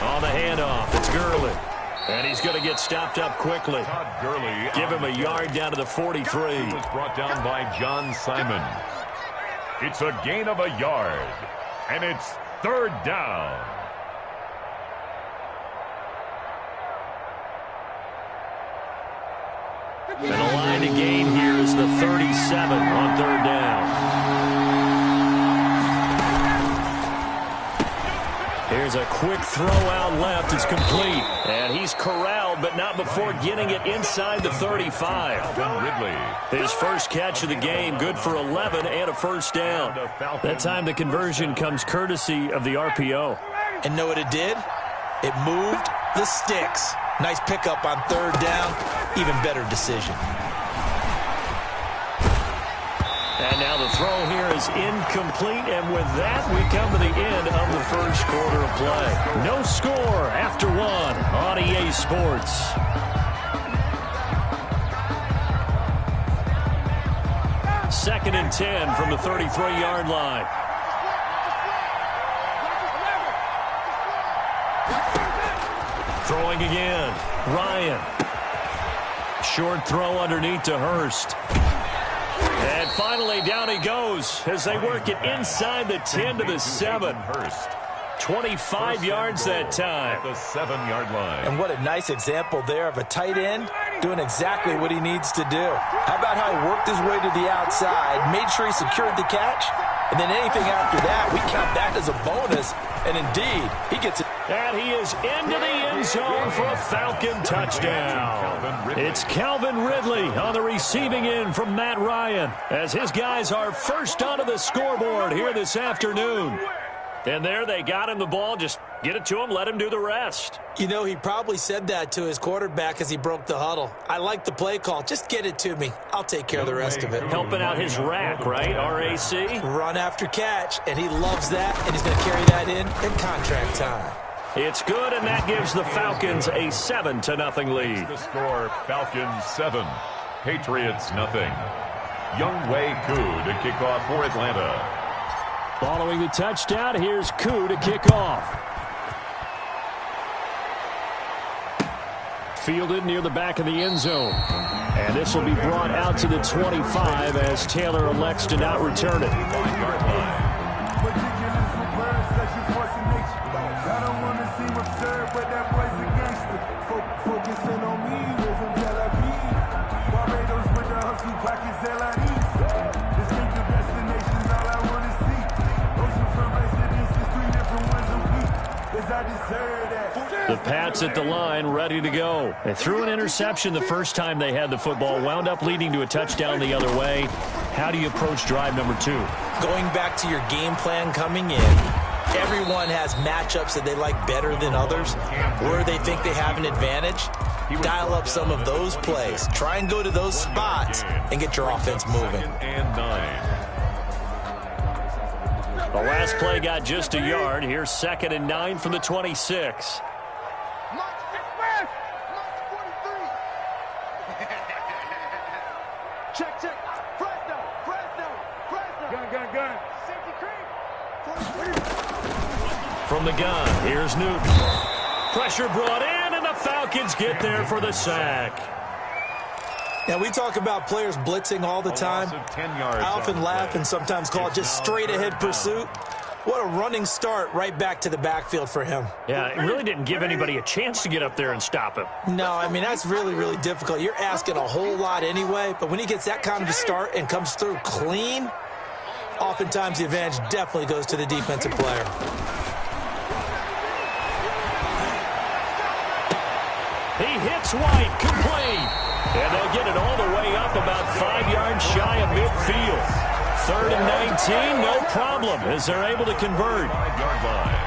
On the handoff, it's Gurley. And he's going to get stopped up quickly. Todd Gurley. Give him a yard down to the 43. He was brought down by John Simon. It's a gain of a yard. And it's 3rd down. And the line to gain here is the 37 on 3rd down. Here's a quick throw out left. It's complete. And he's corralled, but not before getting it inside the 35. Ridley. His first catch of the game, good for 11 and a first down. That time the conversion comes courtesy of the RPO. And know what it did? It moved the sticks. Nice pickup on 3rd down. Even better decision. And now the throw here is incomplete, and with that, we come to the end of the first quarter of play. No score after 1 on EA Sports. Second and 10 from the 33-yard line. Throwing again. Ryan. Short throw underneath to Hurst. And finally, down he goes as they work it inside the 10 to the 7. Hurst. 25 yards that time. At the 7-yard line. And what a nice example there of a tight end doing exactly what he needs to do. How about how he worked his way to the outside, made sure he secured the catch, and then anything after that, we count that as a bonus. And indeed, he gets it. And he is into the end zone for a Falcon touchdown. It's Calvin Ridley on the receiving end from Matt Ryan as his guys are first onto the scoreboard here this afternoon. And there they got him the ball. Just get it to him, let him do the rest. You know, he probably said that to his quarterback as he broke the huddle. I like the play call. Just get it to me. I'll take care of the rest of it. Helping out his rack, right? RAC? Run after catch, and he loves that, and he's going to carry that in contract time. It's good, and that gives the Falcons a 7-0 lead. The score, Falcons 7, Patriots 0. Younghoe Koo to kick off for Atlanta. Following the touchdown, here's Koo to kick off. Fielded near the back of the end zone. And this will be brought out to the 25 as Taylor elects to not return it. 5-yard line. I don't want to seem absurd, but that boy's a gangster. Focusing on me, we're from Tel Aviv. Barbados with the hustle, pockets LIDs. Distinctive destinations, all I want to see. Ocean from residences, 3 different ones a week. Cause I deserve that. The Pats at the line, ready to go. They threw an interception the first time they had the football, wound up leading to a touchdown the other way. How do you approach drive number 2? Going back to your game plan coming in, everyone has matchups that they like better than others, where they think they have an advantage. Dial up some of those plays. Try and go to those spots and get your offense moving. 2nd and 9. The last play got just a yard. Here's 2nd and 9 from the 26. Check, check. Fresno, Fresno, Fresno. Gun. Safety cream. From the gun, here's Newton. Pressure brought in, and the Falcons get there for the sack. Now, we talk about players blitzing all the time. A loss of 10 yards I often laugh and sometimes call it just straight-ahead pursuit. What a running start right back to the backfield for him. Yeah, it really didn't give anybody a chance to get up there and stop him. No, I mean, that's really, really difficult. You're asking a whole lot anyway, but when he gets that kind of a start and comes through clean, oftentimes the advantage definitely goes to the defensive player. He hits White, complete. And they'll get it all the way up about 5 yards shy of midfield. 3rd and 19, no problem, as they're able to convert. 5-yard line.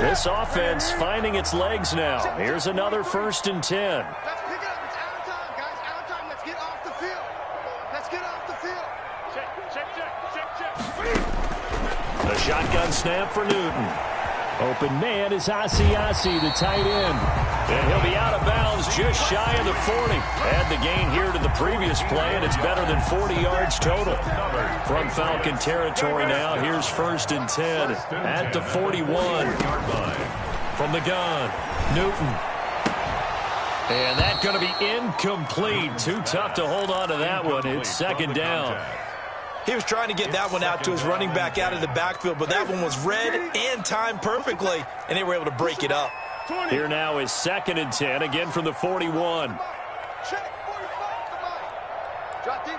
This offense finding its legs now. Here's another 1st and 10. Let's pick it up. It's out of time, guys. Out of time. Let's get off the field. Let's get off the field. Check. The shotgun snap for Newton. Open man is Asiasi, the tight end. And he'll be out of bounds just shy of the 40. Add the gain here to the previous play, and it's better than 40 yards total. From Falcon territory now, here's 1st and 10 at the 41. From the gun, Newton. And that's going to be incomplete. Too tough to hold on to that one. It's 2nd down. He was trying to get that one out to his running back out of the backfield, but that one was read and timed perfectly, and they were able to break it up. Here now is 2nd and 10, again from the 41. Check. 45. Come on. Drop deep.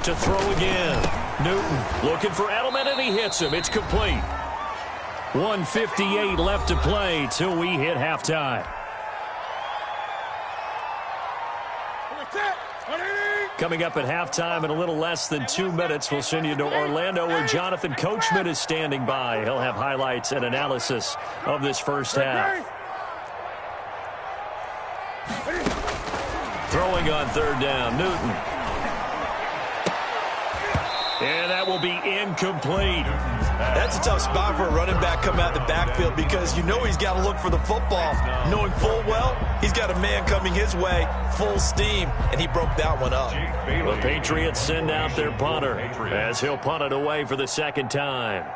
To throw again. Newton looking for Edelman, and he hits him. It's complete. 1:58 left to play till we hit halftime. Coming up at halftime in a little less than 2 minutes, we'll send you to Orlando where Jonathan Coachman is standing by. He'll have highlights and analysis of this first half. Throwing on 3rd down, Newton. And that will be incomplete. That's a tough spot for a running back coming out the backfield because you know he's got to look for the football, knowing full well he's got a man coming his way, full steam, and he broke that one up. The Patriots send out their punter as he'll punt it away for the 2nd time.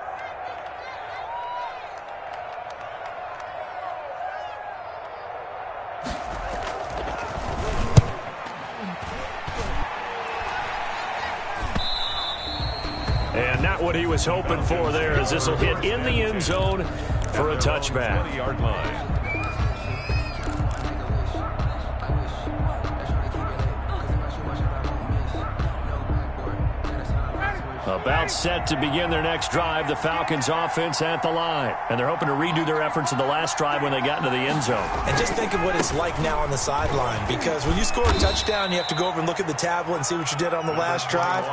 And not what he was hoping for there, as this will hit in the end zone for a touchback. 20-yard line. About set to begin their next drive, the Falcons offense at the line. And they're hoping to redo their efforts in the last drive when they got into the end zone. And just think of what it's like now on the sideline, because when you score a touchdown, you have to go over and look at the tablet and see what you did on the last drive.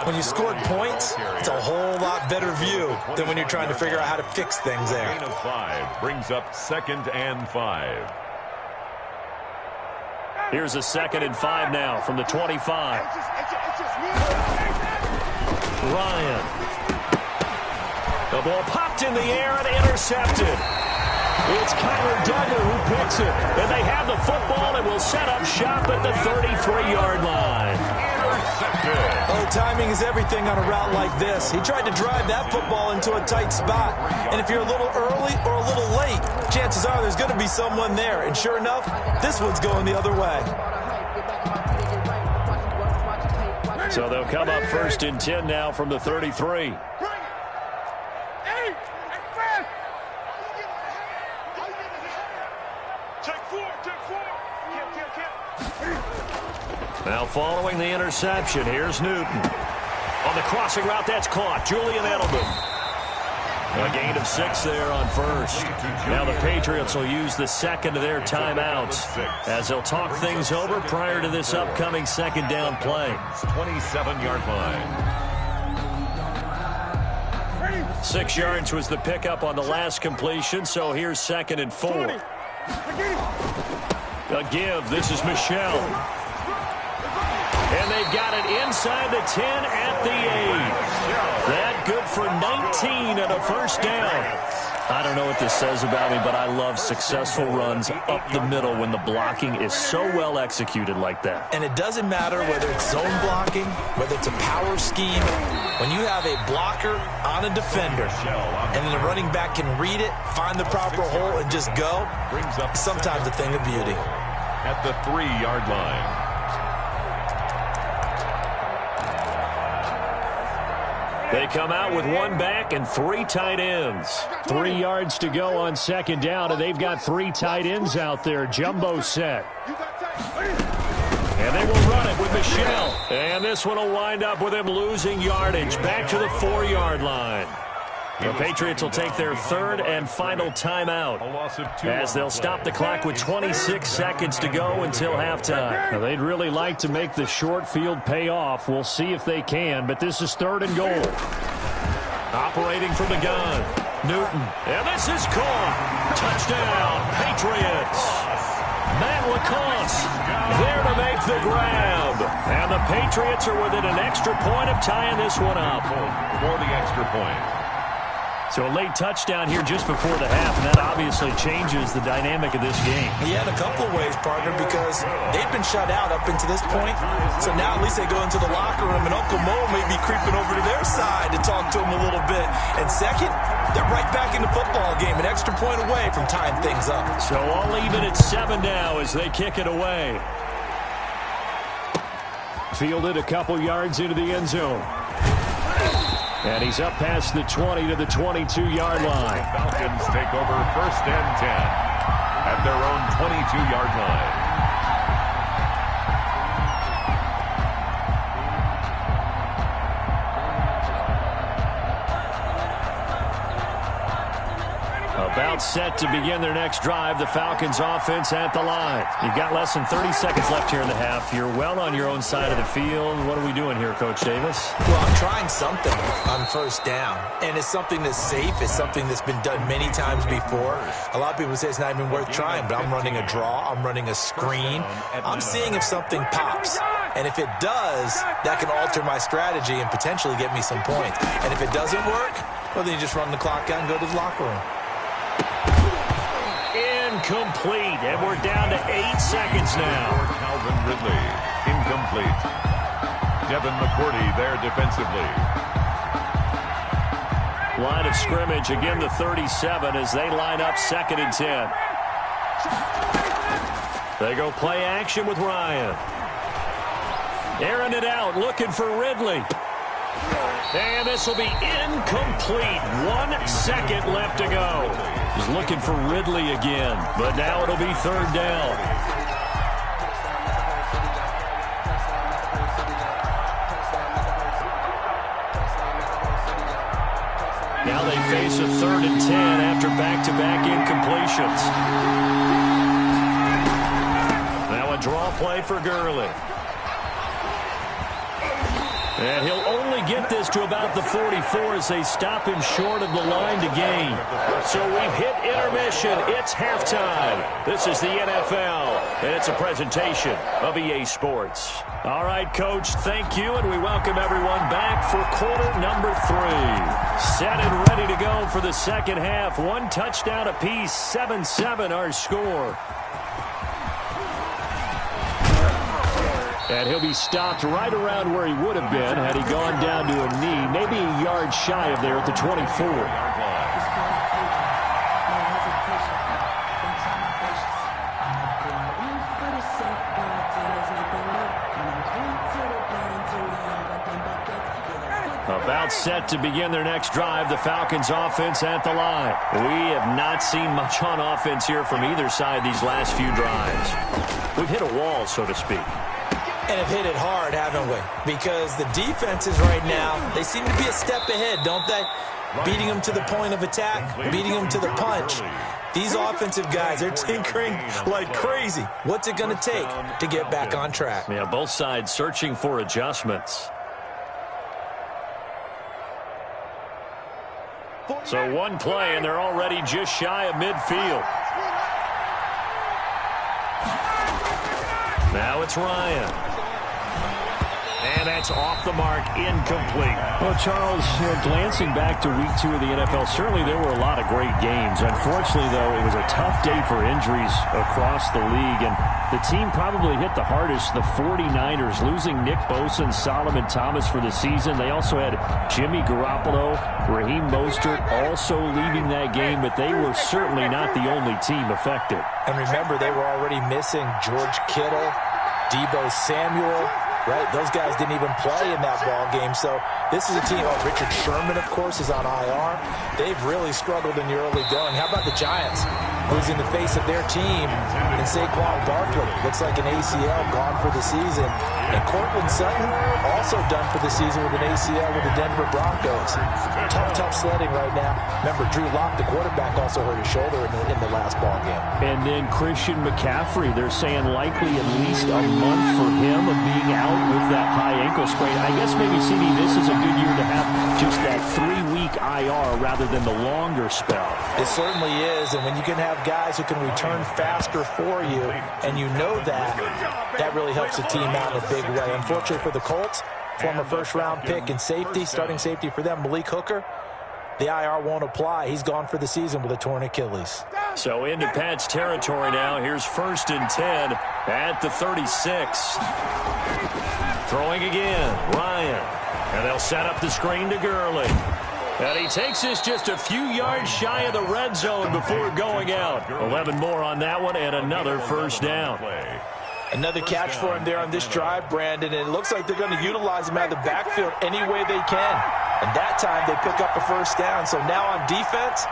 When you scored points, it's a whole lot better view than when you're trying to figure out how to fix things there. Gain of 5 brings up 2nd and 5. Here's a 2nd and 5 now from the 25. Ryan. The ball popped in the air and intercepted. It's Kyler Duggar who picks it. And they have the football and will set up shop at the 33-yard line. Intercepted. Oh, timing is everything on a route like this. He tried to drive that football into a tight spot. And if you're a little early or a little late, chances are there's going to be someone there. And sure enough, this one's going the other way. So they'll come up 1st and 10 now from the 33. Now following the interception, here's Newton. On the crossing route, that's caught. Julian Edelman. A gain of 6 there on 1st. Now the Patriots will use the 2nd of their timeouts as they'll talk things over prior to this upcoming 2nd down play. 27-yard line. 6 yards was the pickup on the last completion, so here's 2nd and 4. A give. This is Michel. And they've got it inside the 10 at the 8. That good for 19 and a 1st down. I don't know what this says about me, but I love successful runs up the middle when the blocking is so well executed like that. And it doesn't matter whether it's zone blocking, whether it's a power scheme. When you have a blocker on a defender and then the running back can read it, find the proper hole, and just go, sometimes a thing of beauty. At the 3-yard line. They come out with 1 back and 3 tight ends. 3 yards to go on 2nd down, and they've got 3 tight ends out there. Jumbo set. And they will run it with Michel. And this one will wind up with him losing yardage. Back to the 4-yard line. The Patriots will take their 3rd and final timeout as they'll stop the clock with 26 seconds to go until halftime. Now, they'd really like to make the short field pay off. We'll see if they can, but this is 3rd and goal. Operating from the gun, Newton. And this is caught. Touchdown, Patriots. Matt LaCosse there to make the grab. And the Patriots are within an extra point of tying this one up. For the extra point. So a late touchdown here just before the half, and that obviously changes the dynamic of this game. Yeah, in a couple of ways, partner, because they've been shut out up into this point. So now at least they go into the locker room, and Uncle Mo may be creeping over to their side to talk to him a little bit. And second, they're right back in the football game, an extra point away from tying things up. So all even at 7 now as they kick it away. Fielded a couple yards into the end zone. And he's up past the 20 to the 22-yard line. Falcons take over 1st and 10 at their own 22-yard line. About set to begin their next drive. The Falcons offense at the line. You've got less than 30 seconds left here in the half. You're well on your own side of the field. What are we doing here, Coach Davis? Well, I'm trying something on 1st down. And it's something that's safe. It's something that's been done many times before. A lot of people say it's not even worth trying, but I'm running a draw. I'm running a screen. I'm seeing if something pops. And if it does, that can alter my strategy and potentially get me some points. And if it doesn't work, well, then you just run the clock out and go to the locker room. Incomplete, and we're down to 8 seconds now. Calvin Ridley, incomplete. Devin McCourty there defensively. Line of scrimmage, again the 37 as they line up 2nd and 10. They go play action with Ryan. Airing it out, looking for Ridley. And this will be incomplete. 1 second left to go. He's looking for Ridley again, but now it'll be 3rd down. Now they face a 3rd and 10 after back-to-back incompletions. Now a draw play for Gurley. And he'll only get this to about the 44 as they stop him short of the line to gain. So we've hit intermission. It's halftime. This is the NFL, and it's a presentation of EA Sports. All right, Coach, thank you, and we welcome everyone back for quarter number 3. Set and ready to go for the second half. 1 touchdown apiece, 7-7 our score. And he'll be stopped right around where he would have been had he gone down to a knee, maybe a yard shy of there at the 24. About set to begin their next drive, the Falcons offense at the line. We have not seen much on offense here from either side these last few drives. We've hit a wall, so to speak. And have hit it hard, haven't we? Because the defenses right now, they seem to be a step ahead, don't they? Beating them to the point of attack, beating them to the punch. These offensive guys, they're tinkering like crazy. What's it going to take to get back on track? Yeah, both sides searching for adjustments. So 1 play, and they're already just shy of midfield. Now it's Ryan. And that's off the mark, incomplete. Well, Charles, glancing back to week 2 of the NFL, certainly there were a lot of great games. Unfortunately, though, it was a tough day for injuries across the league, and the team probably hit the hardest, the 49ers, losing Nick Bosa and Solomon Thomas for the season. They also had Jimmy Garoppolo, Raheem Mostert also leaving that game, but they were certainly not the only team affected. And remember, they were already missing George Kittle, Deebo Samuel. Right, those guys didn't even play in that ball game. So this is a team. Oh, Richard Sherman, of course, is on IR. They've really struggled in the early going. How about the Giants, losing the face of their team in Saquon Barkley? Looks like an ACL gone for the season. And Cortland Sutton also done for the season with an ACL with the Denver Broncos. Tough sledding right now. Remember, Drew Lock, the quarterback, also hurt his shoulder in the last ball game. And then Christian McCaffrey, they're saying likely at least a month for him of being out with that high ankle sprain. I guess maybe, CD, this is a good year to have just that 3-week 2-week IR rather than the longer spell. It certainly is, and when you can have guys who can return faster for you, and you know that really helps the team out in a big way. Unfortunately for the Colts, former first-round pick and safety, starting safety for them, Malik Hooker, the IR won't apply. He's gone for the season with a torn Achilles. So into Pats territory now. Here's 1st and 10 at the 36. Throwing again, Ryan. And they'll set up the screen to Gurley. And he takes this just a few yards shy of the red zone before going out. 11 more on that one and another first down. Another catch for him there on this drive, Brandon, and it looks like they're going to utilize him out of the backfield any way they can. And that time they pick up a first down. So now on defense,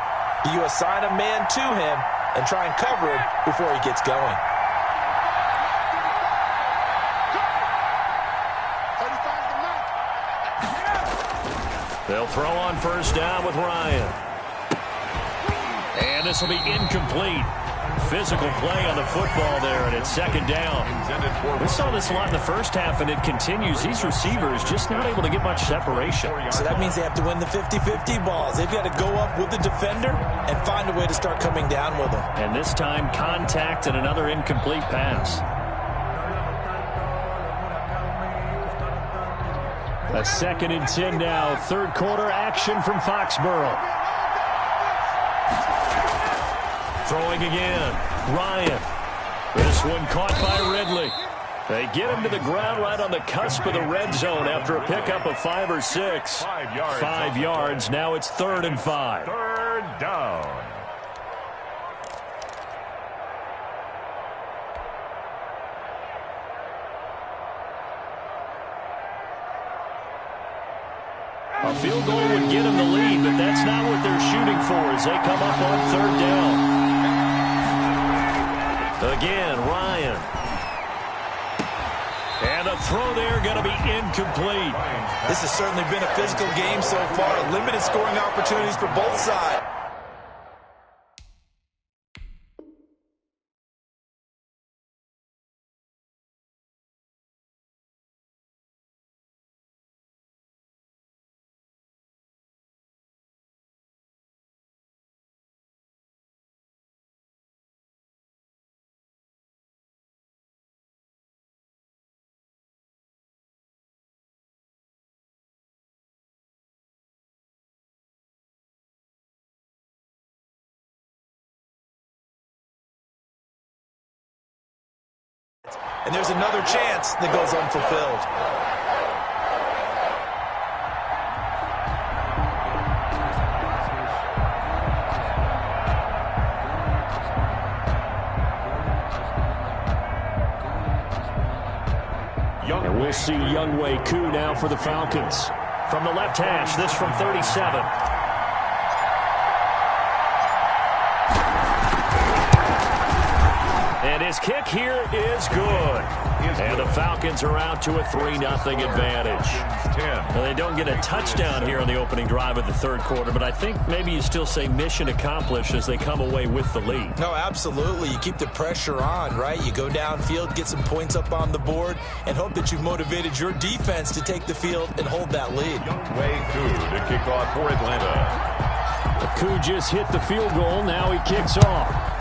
you assign a man to him and try and cover him before he gets going. They'll throw on first down with Ryan. And this will be incomplete. Physical play on the football there, and it's 2nd down. We saw this a lot in the first half, and it continues. These receivers just not able to get much separation. So that means they have to win the 50-50 balls. They've got to go up with the defender and find a way to start coming down with them. And this time, contact and another incomplete pass. A 2nd and 10 now. 3rd quarter action from Foxborough. Throwing again, Ryan. This one caught by Ridley. They get him to the ground right on the cusp of the red zone after a pickup of 5 or 6. 5 yards. Now it's 3rd and 5. 3rd down. A field goal would get them the lead, but that's not what they're shooting for as they come up on 3rd down. Again, Ryan. And a throw there going to be incomplete. This has certainly been a physical game so far. Limited scoring opportunities for both sides. And there's another chance that goes unfulfilled. And we'll see Younghoe Koo now for the Falcons. From the left hash, this from 37. And his kick here is good. And the Falcons are out to a 3-0 advantage. Now, they don't get a touchdown here on the opening drive of the 3rd quarter, but I think maybe you still say mission accomplished as they come away with the lead. No, absolutely. You keep the pressure on, right? You go downfield, get some points up on the board, and hope that you've motivated your defense to take the field and hold that lead. Younghoe Koo to kick off for Atlanta. Koo just hit the field goal. Now he kicks off.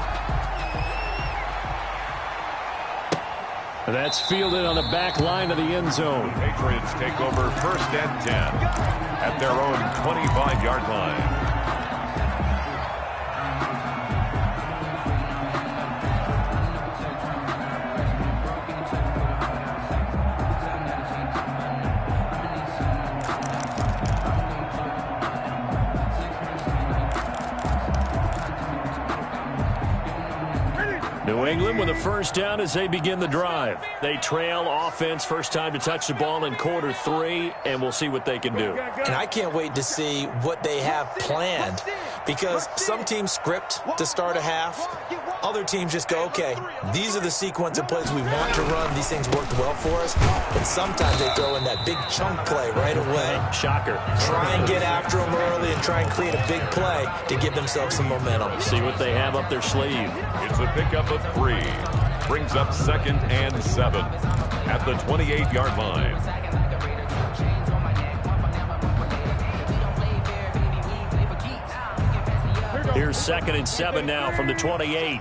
That's fielded on the back line of the end zone. Patriots take over 1st and 10 at their own 25-yard line. New England with a first down as they begin the drive. They trail offense, first time to touch the ball in quarter 3, and we'll see what they can do. And I can't wait to see what they have planned, because some teams script to start a half. Other teams just go, okay, these are the sequence of plays we want to run. These things worked well for us. And sometimes they throw in that big chunk play right away. Shocker. Try and get after them early and try and create a big play to give themselves some momentum. See what they have up their sleeve. It's a pickup of 3. Brings up 2nd and 7 at the 28-yard line. Here's 2nd and 7 now from the 28.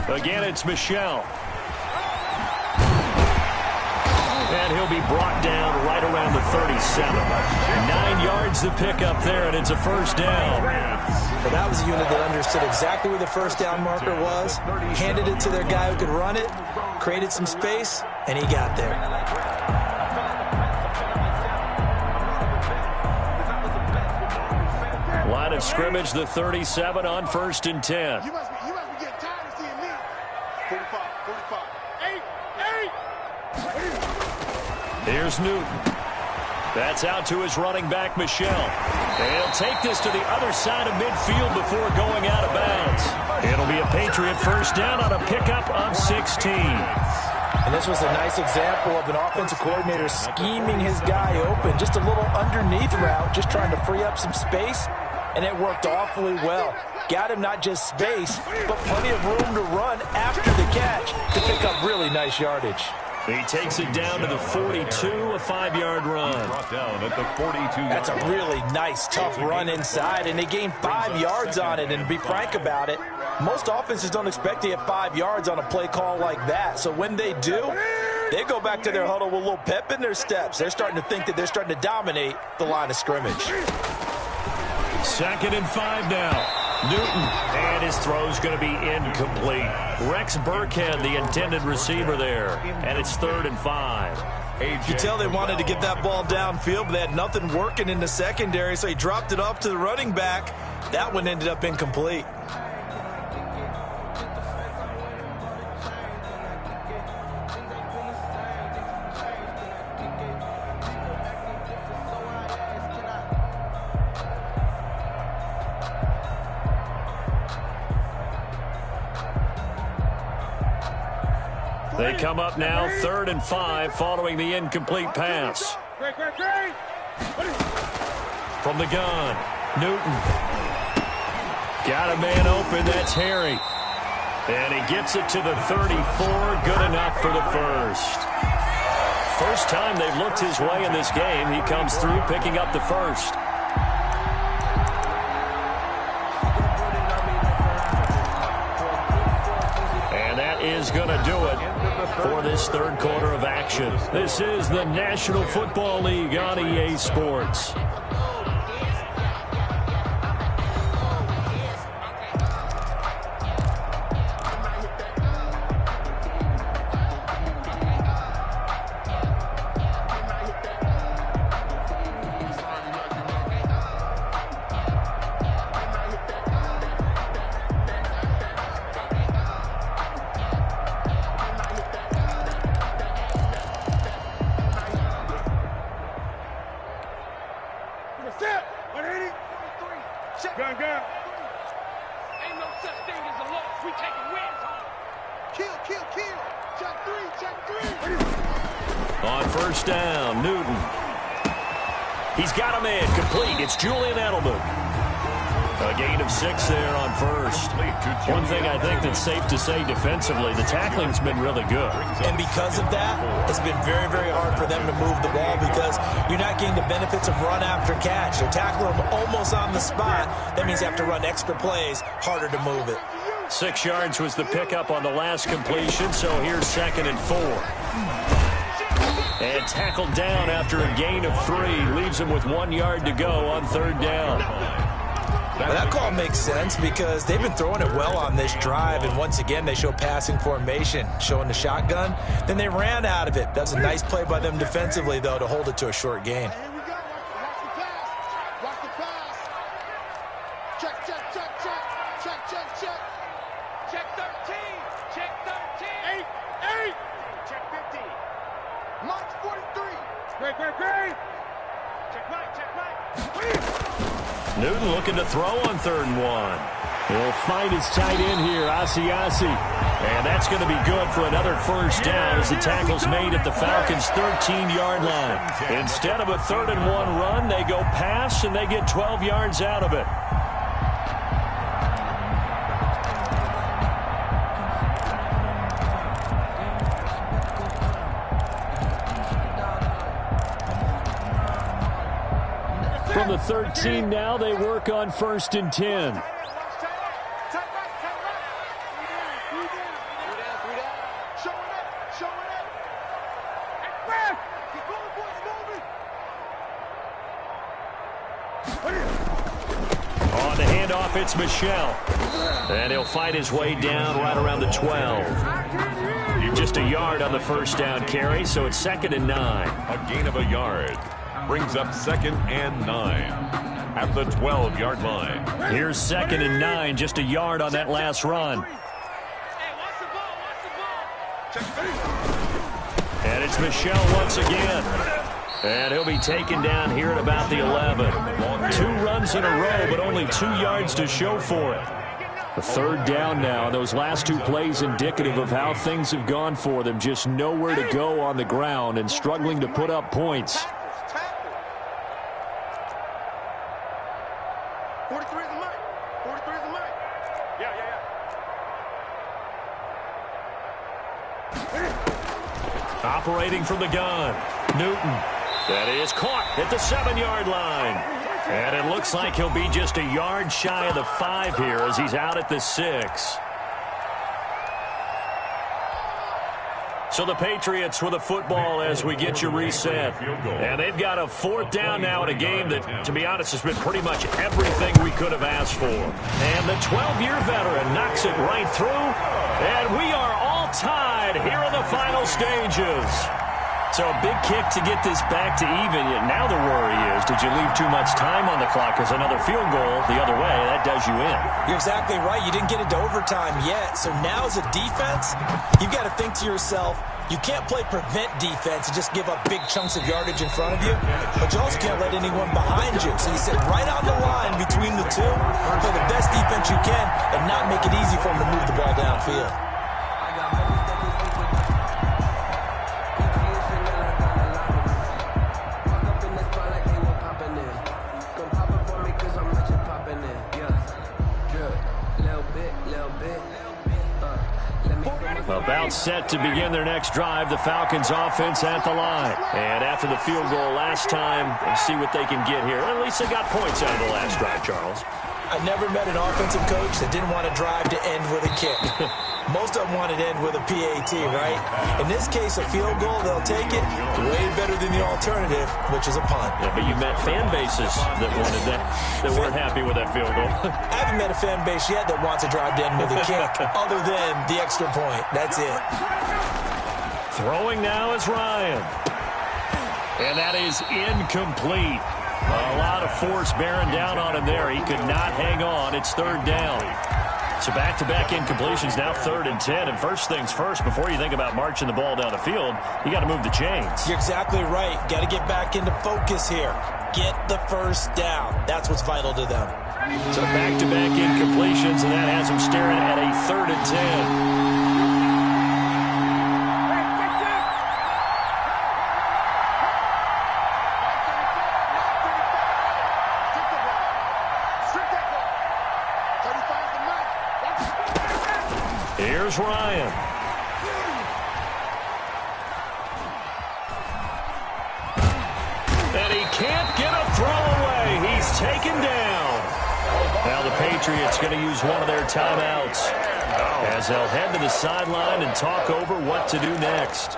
Again, it's Michel. And he'll be brought down right around the 37. 9 yards to pick up there, and it's a first down. But that was a unit that understood exactly where the first down marker was, handed it to their guy who could run it, created some space, and he got there. Line of scrimmage, the 37 on 1st and 10. You must be getting tired of seeing me. 45. Here's Newton. That's out to his running back, Michel. And he'll take this to the other side of midfield before going out of bounds. It'll be a Patriot first down on a pickup of 16. And this was a nice example of an offensive coordinator scheming his guy open. Just a little underneath route, just trying to free up some space. And it worked awfully well. Got him not just space, but plenty of room to run after the catch to pick up really nice yardage. He takes it down to the 42, a 5-yard run. Brought down at the 42. That's a really nice, tough run inside, and they gained 5 yards on it. And to be frank about it, most offenses don't expect to get 5 yards on a play call like that. So when they do, they go back to their huddle with a little pep in their steps. They're starting to think that they're starting to dominate the line of scrimmage. 2nd and 5 now. Newton, and his throw's going to be incomplete. Rex Burkhead, the intended receiver there, and it's 3rd and 5. You could tell they wanted to get that ball downfield, but they had nothing working in the secondary, so he dropped it off to the running back. That one ended up incomplete. They come up now, 3rd and 5, following the incomplete pass. From the gun, Newton. Got a man open, that's Harry. And he gets it to the 34, good enough for the first. First time they've looked his way in this game, he comes through picking up the first. And that is going to do it for this 3rd quarter of action. This is the National Football League on EA Sports. On first down, Newton. He's got a man complete. It's Julian Edelman. A gain of 6 there on first. One thing I think that's safe to say defensively, the tackling's been really good. And because of that, it's been very, very hard for them to move the ball because you're not getting the benefits of run after catch. They're tackling them almost on the spot. That means you have to run extra plays, harder to move it. 6 yards was the pickup on the last completion, so here's 2nd and 4. And tackled down after a gain of 3. Leaves him with 1 yard to go on 3rd down. Well, that call makes sense because they've been throwing it well on this drive, and once again they show passing formation, showing the shotgun. Then they ran out of it. That's a nice play by them defensively, though, to hold it to a short gain. Here we go. Watch the pass. Check, check, check, check. Check, check, check. Check 13. Check 13. 8. Check 15. March 43. Great. Check right. Newton looking to throw on 3rd and 1. He'll find his tight end here, Asiasi. And that's going to be good for another first down as the tackle's made at the Falcons' 13-yard line. Instead of a 3rd-and-1 run, they go pass, and they get 12 yards out of it. From the 13 now, they work on 1st and 10. On the handoff, it's Michel. And he'll fight his way down right around the 12. Just a yard on the first down carry, so it's 2nd and 9. A gain of a yard brings up 2nd and 9 at the 12-yard line. Here's 2nd and 9, just a yard on that last run. And it's Michel once again. And he'll be taken down here at about the 11. 2 runs in a row, but only 2 yards to show for it. The 3rd down now. Those last 2 plays indicative of how things have gone for them. Just nowhere to go on the ground and struggling to put up points. 43 is the mic. 43 is the mic. Yeah. Operating from the gun, Newton. That is caught at the 7-yard line. And it looks like he'll be just a yard shy of the 5 here as he's out at the 6. So the Patriots with a football as we get you reset. And they've got a 4th down now in a game that, to be honest, has been pretty much everything we could have asked for. And the 12-year veteran knocks it right through. And we are all tied here in the final stages. So a big kick to get this back to even. Yet now the worry is, did you leave too much time on the clock? Because another field goal the other way, that does you in. You're exactly right. You didn't get into overtime yet. So now as a defense, you've got to think to yourself, you can't play prevent defense and just give up big chunks of yardage in front of you. But you also can't let anyone behind you. So you sit right on the line between the two, play the best defense you can, and not make it easy for them to move the ball downfield. About set to begin their next drive, the Falcons offense at the line. And after the field goal last time, let's see what they can get here. At least they got points out of the last drive, Charles. I never met an offensive coach that didn't want to drive to end with a kick. Most of them wanted to end with a PAT, right? In this case, a field goal, they'll take it way better than the alternative, which is a punt. Yeah, but you met fan bases that wanted that, that weren't happy with that field goal. I haven't met a fan base yet that wants to drive to end with a kick, other than the extra point. That's it. Throwing now is Ryan. And that is incomplete. A lot of force bearing down on him there. He could not hang on. It's 3rd down. So back-to-back incompletions, now 3rd and 10. And first things first, before you think about marching the ball down the field, you got to move the chains. You're exactly right. Got to get back into focus here. Get the first down. That's what's vital to them. So back-to-back incompletions, and that has them staring at a 3rd and 10. Here's Ryan. And he can't get a throw away. He's taken down. Now the Patriots going to use one of their timeouts as they'll head to the sideline and talk over what to do next.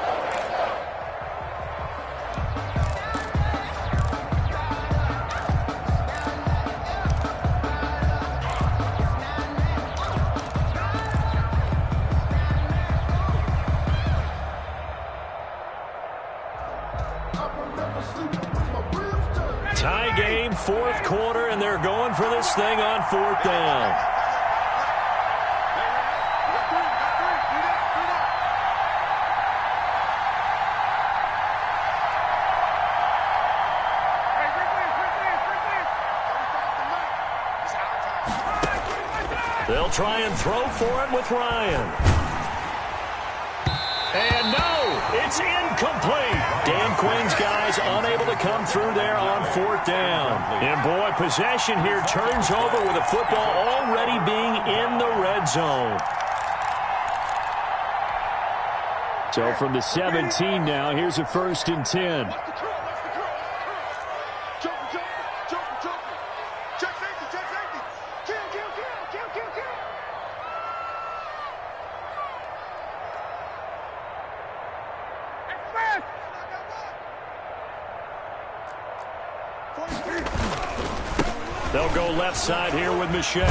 Tie game, 4th quarter, and they're going for this thing on 4th down. They'll try and throw for it with Ryan. And no, it's incomplete. Dan Quinn's guys unable to come through there on 4th down. And boy, possession here turns over with the football already being in the red zone. So from the 17 now, here's a 1st and 10. They'll go left side here with Michel.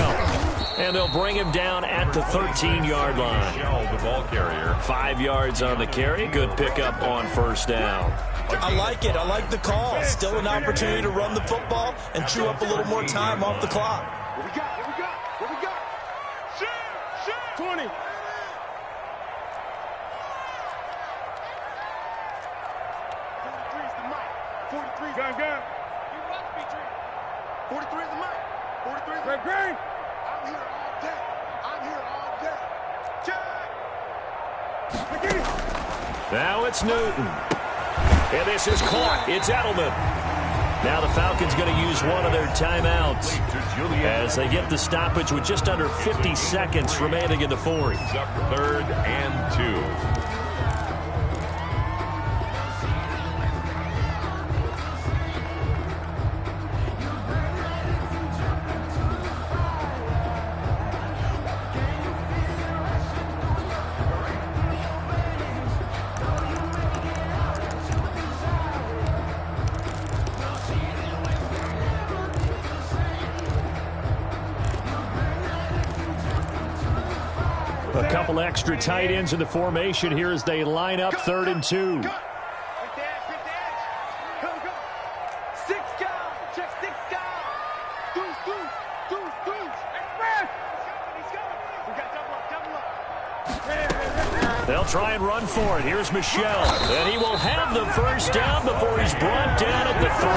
And they'll bring him down at the 13-yard line. Michel, the ball carrier. 5 yards on the carry. Good pickup on 1st down. I like it. I like the call. Still an opportunity to run the football and chew up a little more time off the clock. What we got? What we got? What we got? Shoot! 20. Gun. You must be dreaming. 43 is the mic. 43 is the mic. Green. I'm here all day. I'm here all day. Check. Now it's Newton. And this is caught. It's Edelman. Now the Falcons going to use one of their timeouts as they get the stoppage with just under 50 seconds remaining in the 4th. 3rd and 2. A couple extra tight ends in the formation here as they line up 3rd and 2. They'll try and run for it. Here's Michel. And he will have the 1st down before he's brought down at the 3.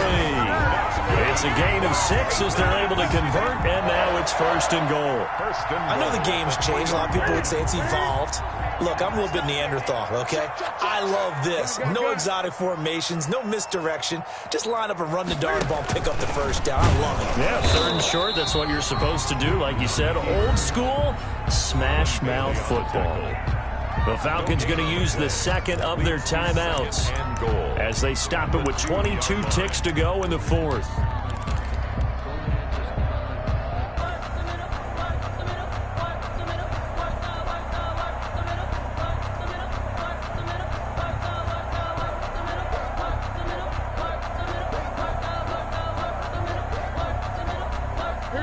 It's a gain of 6 as they're able to convert, and now it's 1st and goal. I know the game's changed. A lot of people would say it's evolved. Look, I'm a little bit Neanderthal, okay? I love this. No exotic formations, no misdirection. Just line up and run the darn ball, pick up the 1st down. I love it. Yeah, 3rd and short, that's what you're supposed to do. Like you said, old school, smash mouth football. The Falcons going to use the 2nd of their timeouts as they stop it with 22 ticks to go in the 4th.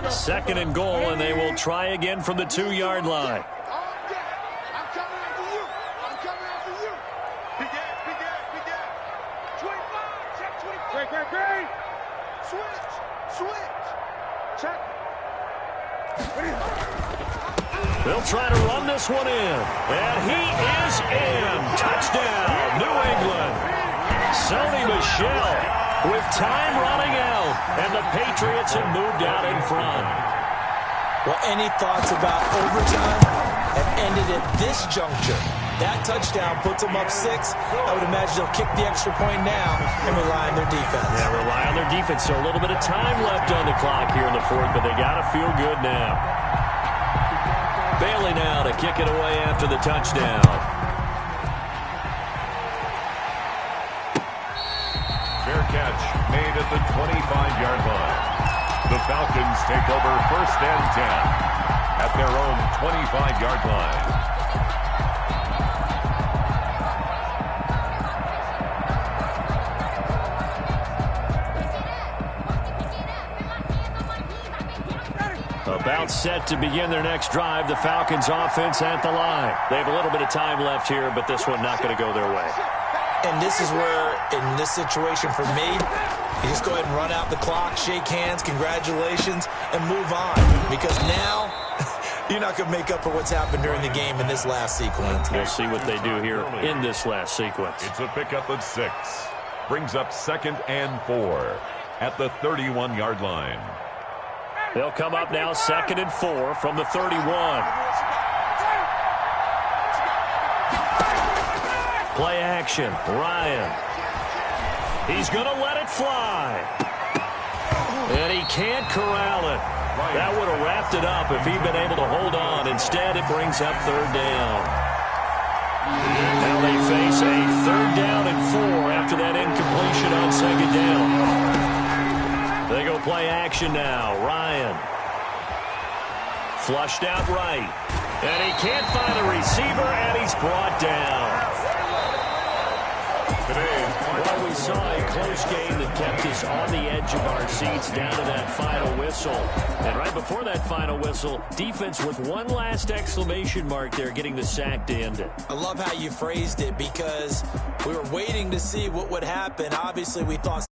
Second and goal, and they will try again from the 2-yard line. They'll try to run this one in. And he is in. Touchdown, New England. Sony Michel with time running out. And the Patriots have moved out in front. Well, any thoughts about overtime have ended at this juncture. That touchdown puts them up 6. I would imagine they'll kick the extra point now and rely on their defense. Yeah, rely on their defense. So a little bit of time left on the clock here in the 4th, but they got to feel good now. Bailey now to kick it away after the touchdown. Fair catch made at the 25-yard line. The Falcons take over 1st and 10 at their own 25-yard line. About set to begin their next drive. The Falcons offense at the line. They have a little bit of time left here, but this one not going to go their way. And this is where, in this situation for me, you just go ahead and run out the clock, shake hands, congratulations, and move on. Because now, you're not going to make up for what's happened during the game in this last sequence. We'll see what they do here in this last sequence. It's a pickup of 6. Brings up 2nd and 4 at the 31-yard line. They'll come up now 2nd and 4 from the 31. Play action. Ryan. He's going to let it fly. And he can't corral it. That would have wrapped it up if he'd been able to hold on. Instead, it brings up 3rd down. Now they face a 3rd down and 4 after that incompletion on 2nd down. They go play action now. Ryan. Flushed out right. And he can't find a receiver, and he's brought down. Well, we saw a close game that kept us on the edge of our seats down to that final whistle. And right before that final whistle, defense with one last exclamation mark there, getting the sack to end it. I love how you phrased it because we were waiting to see what would happen. Obviously, we thought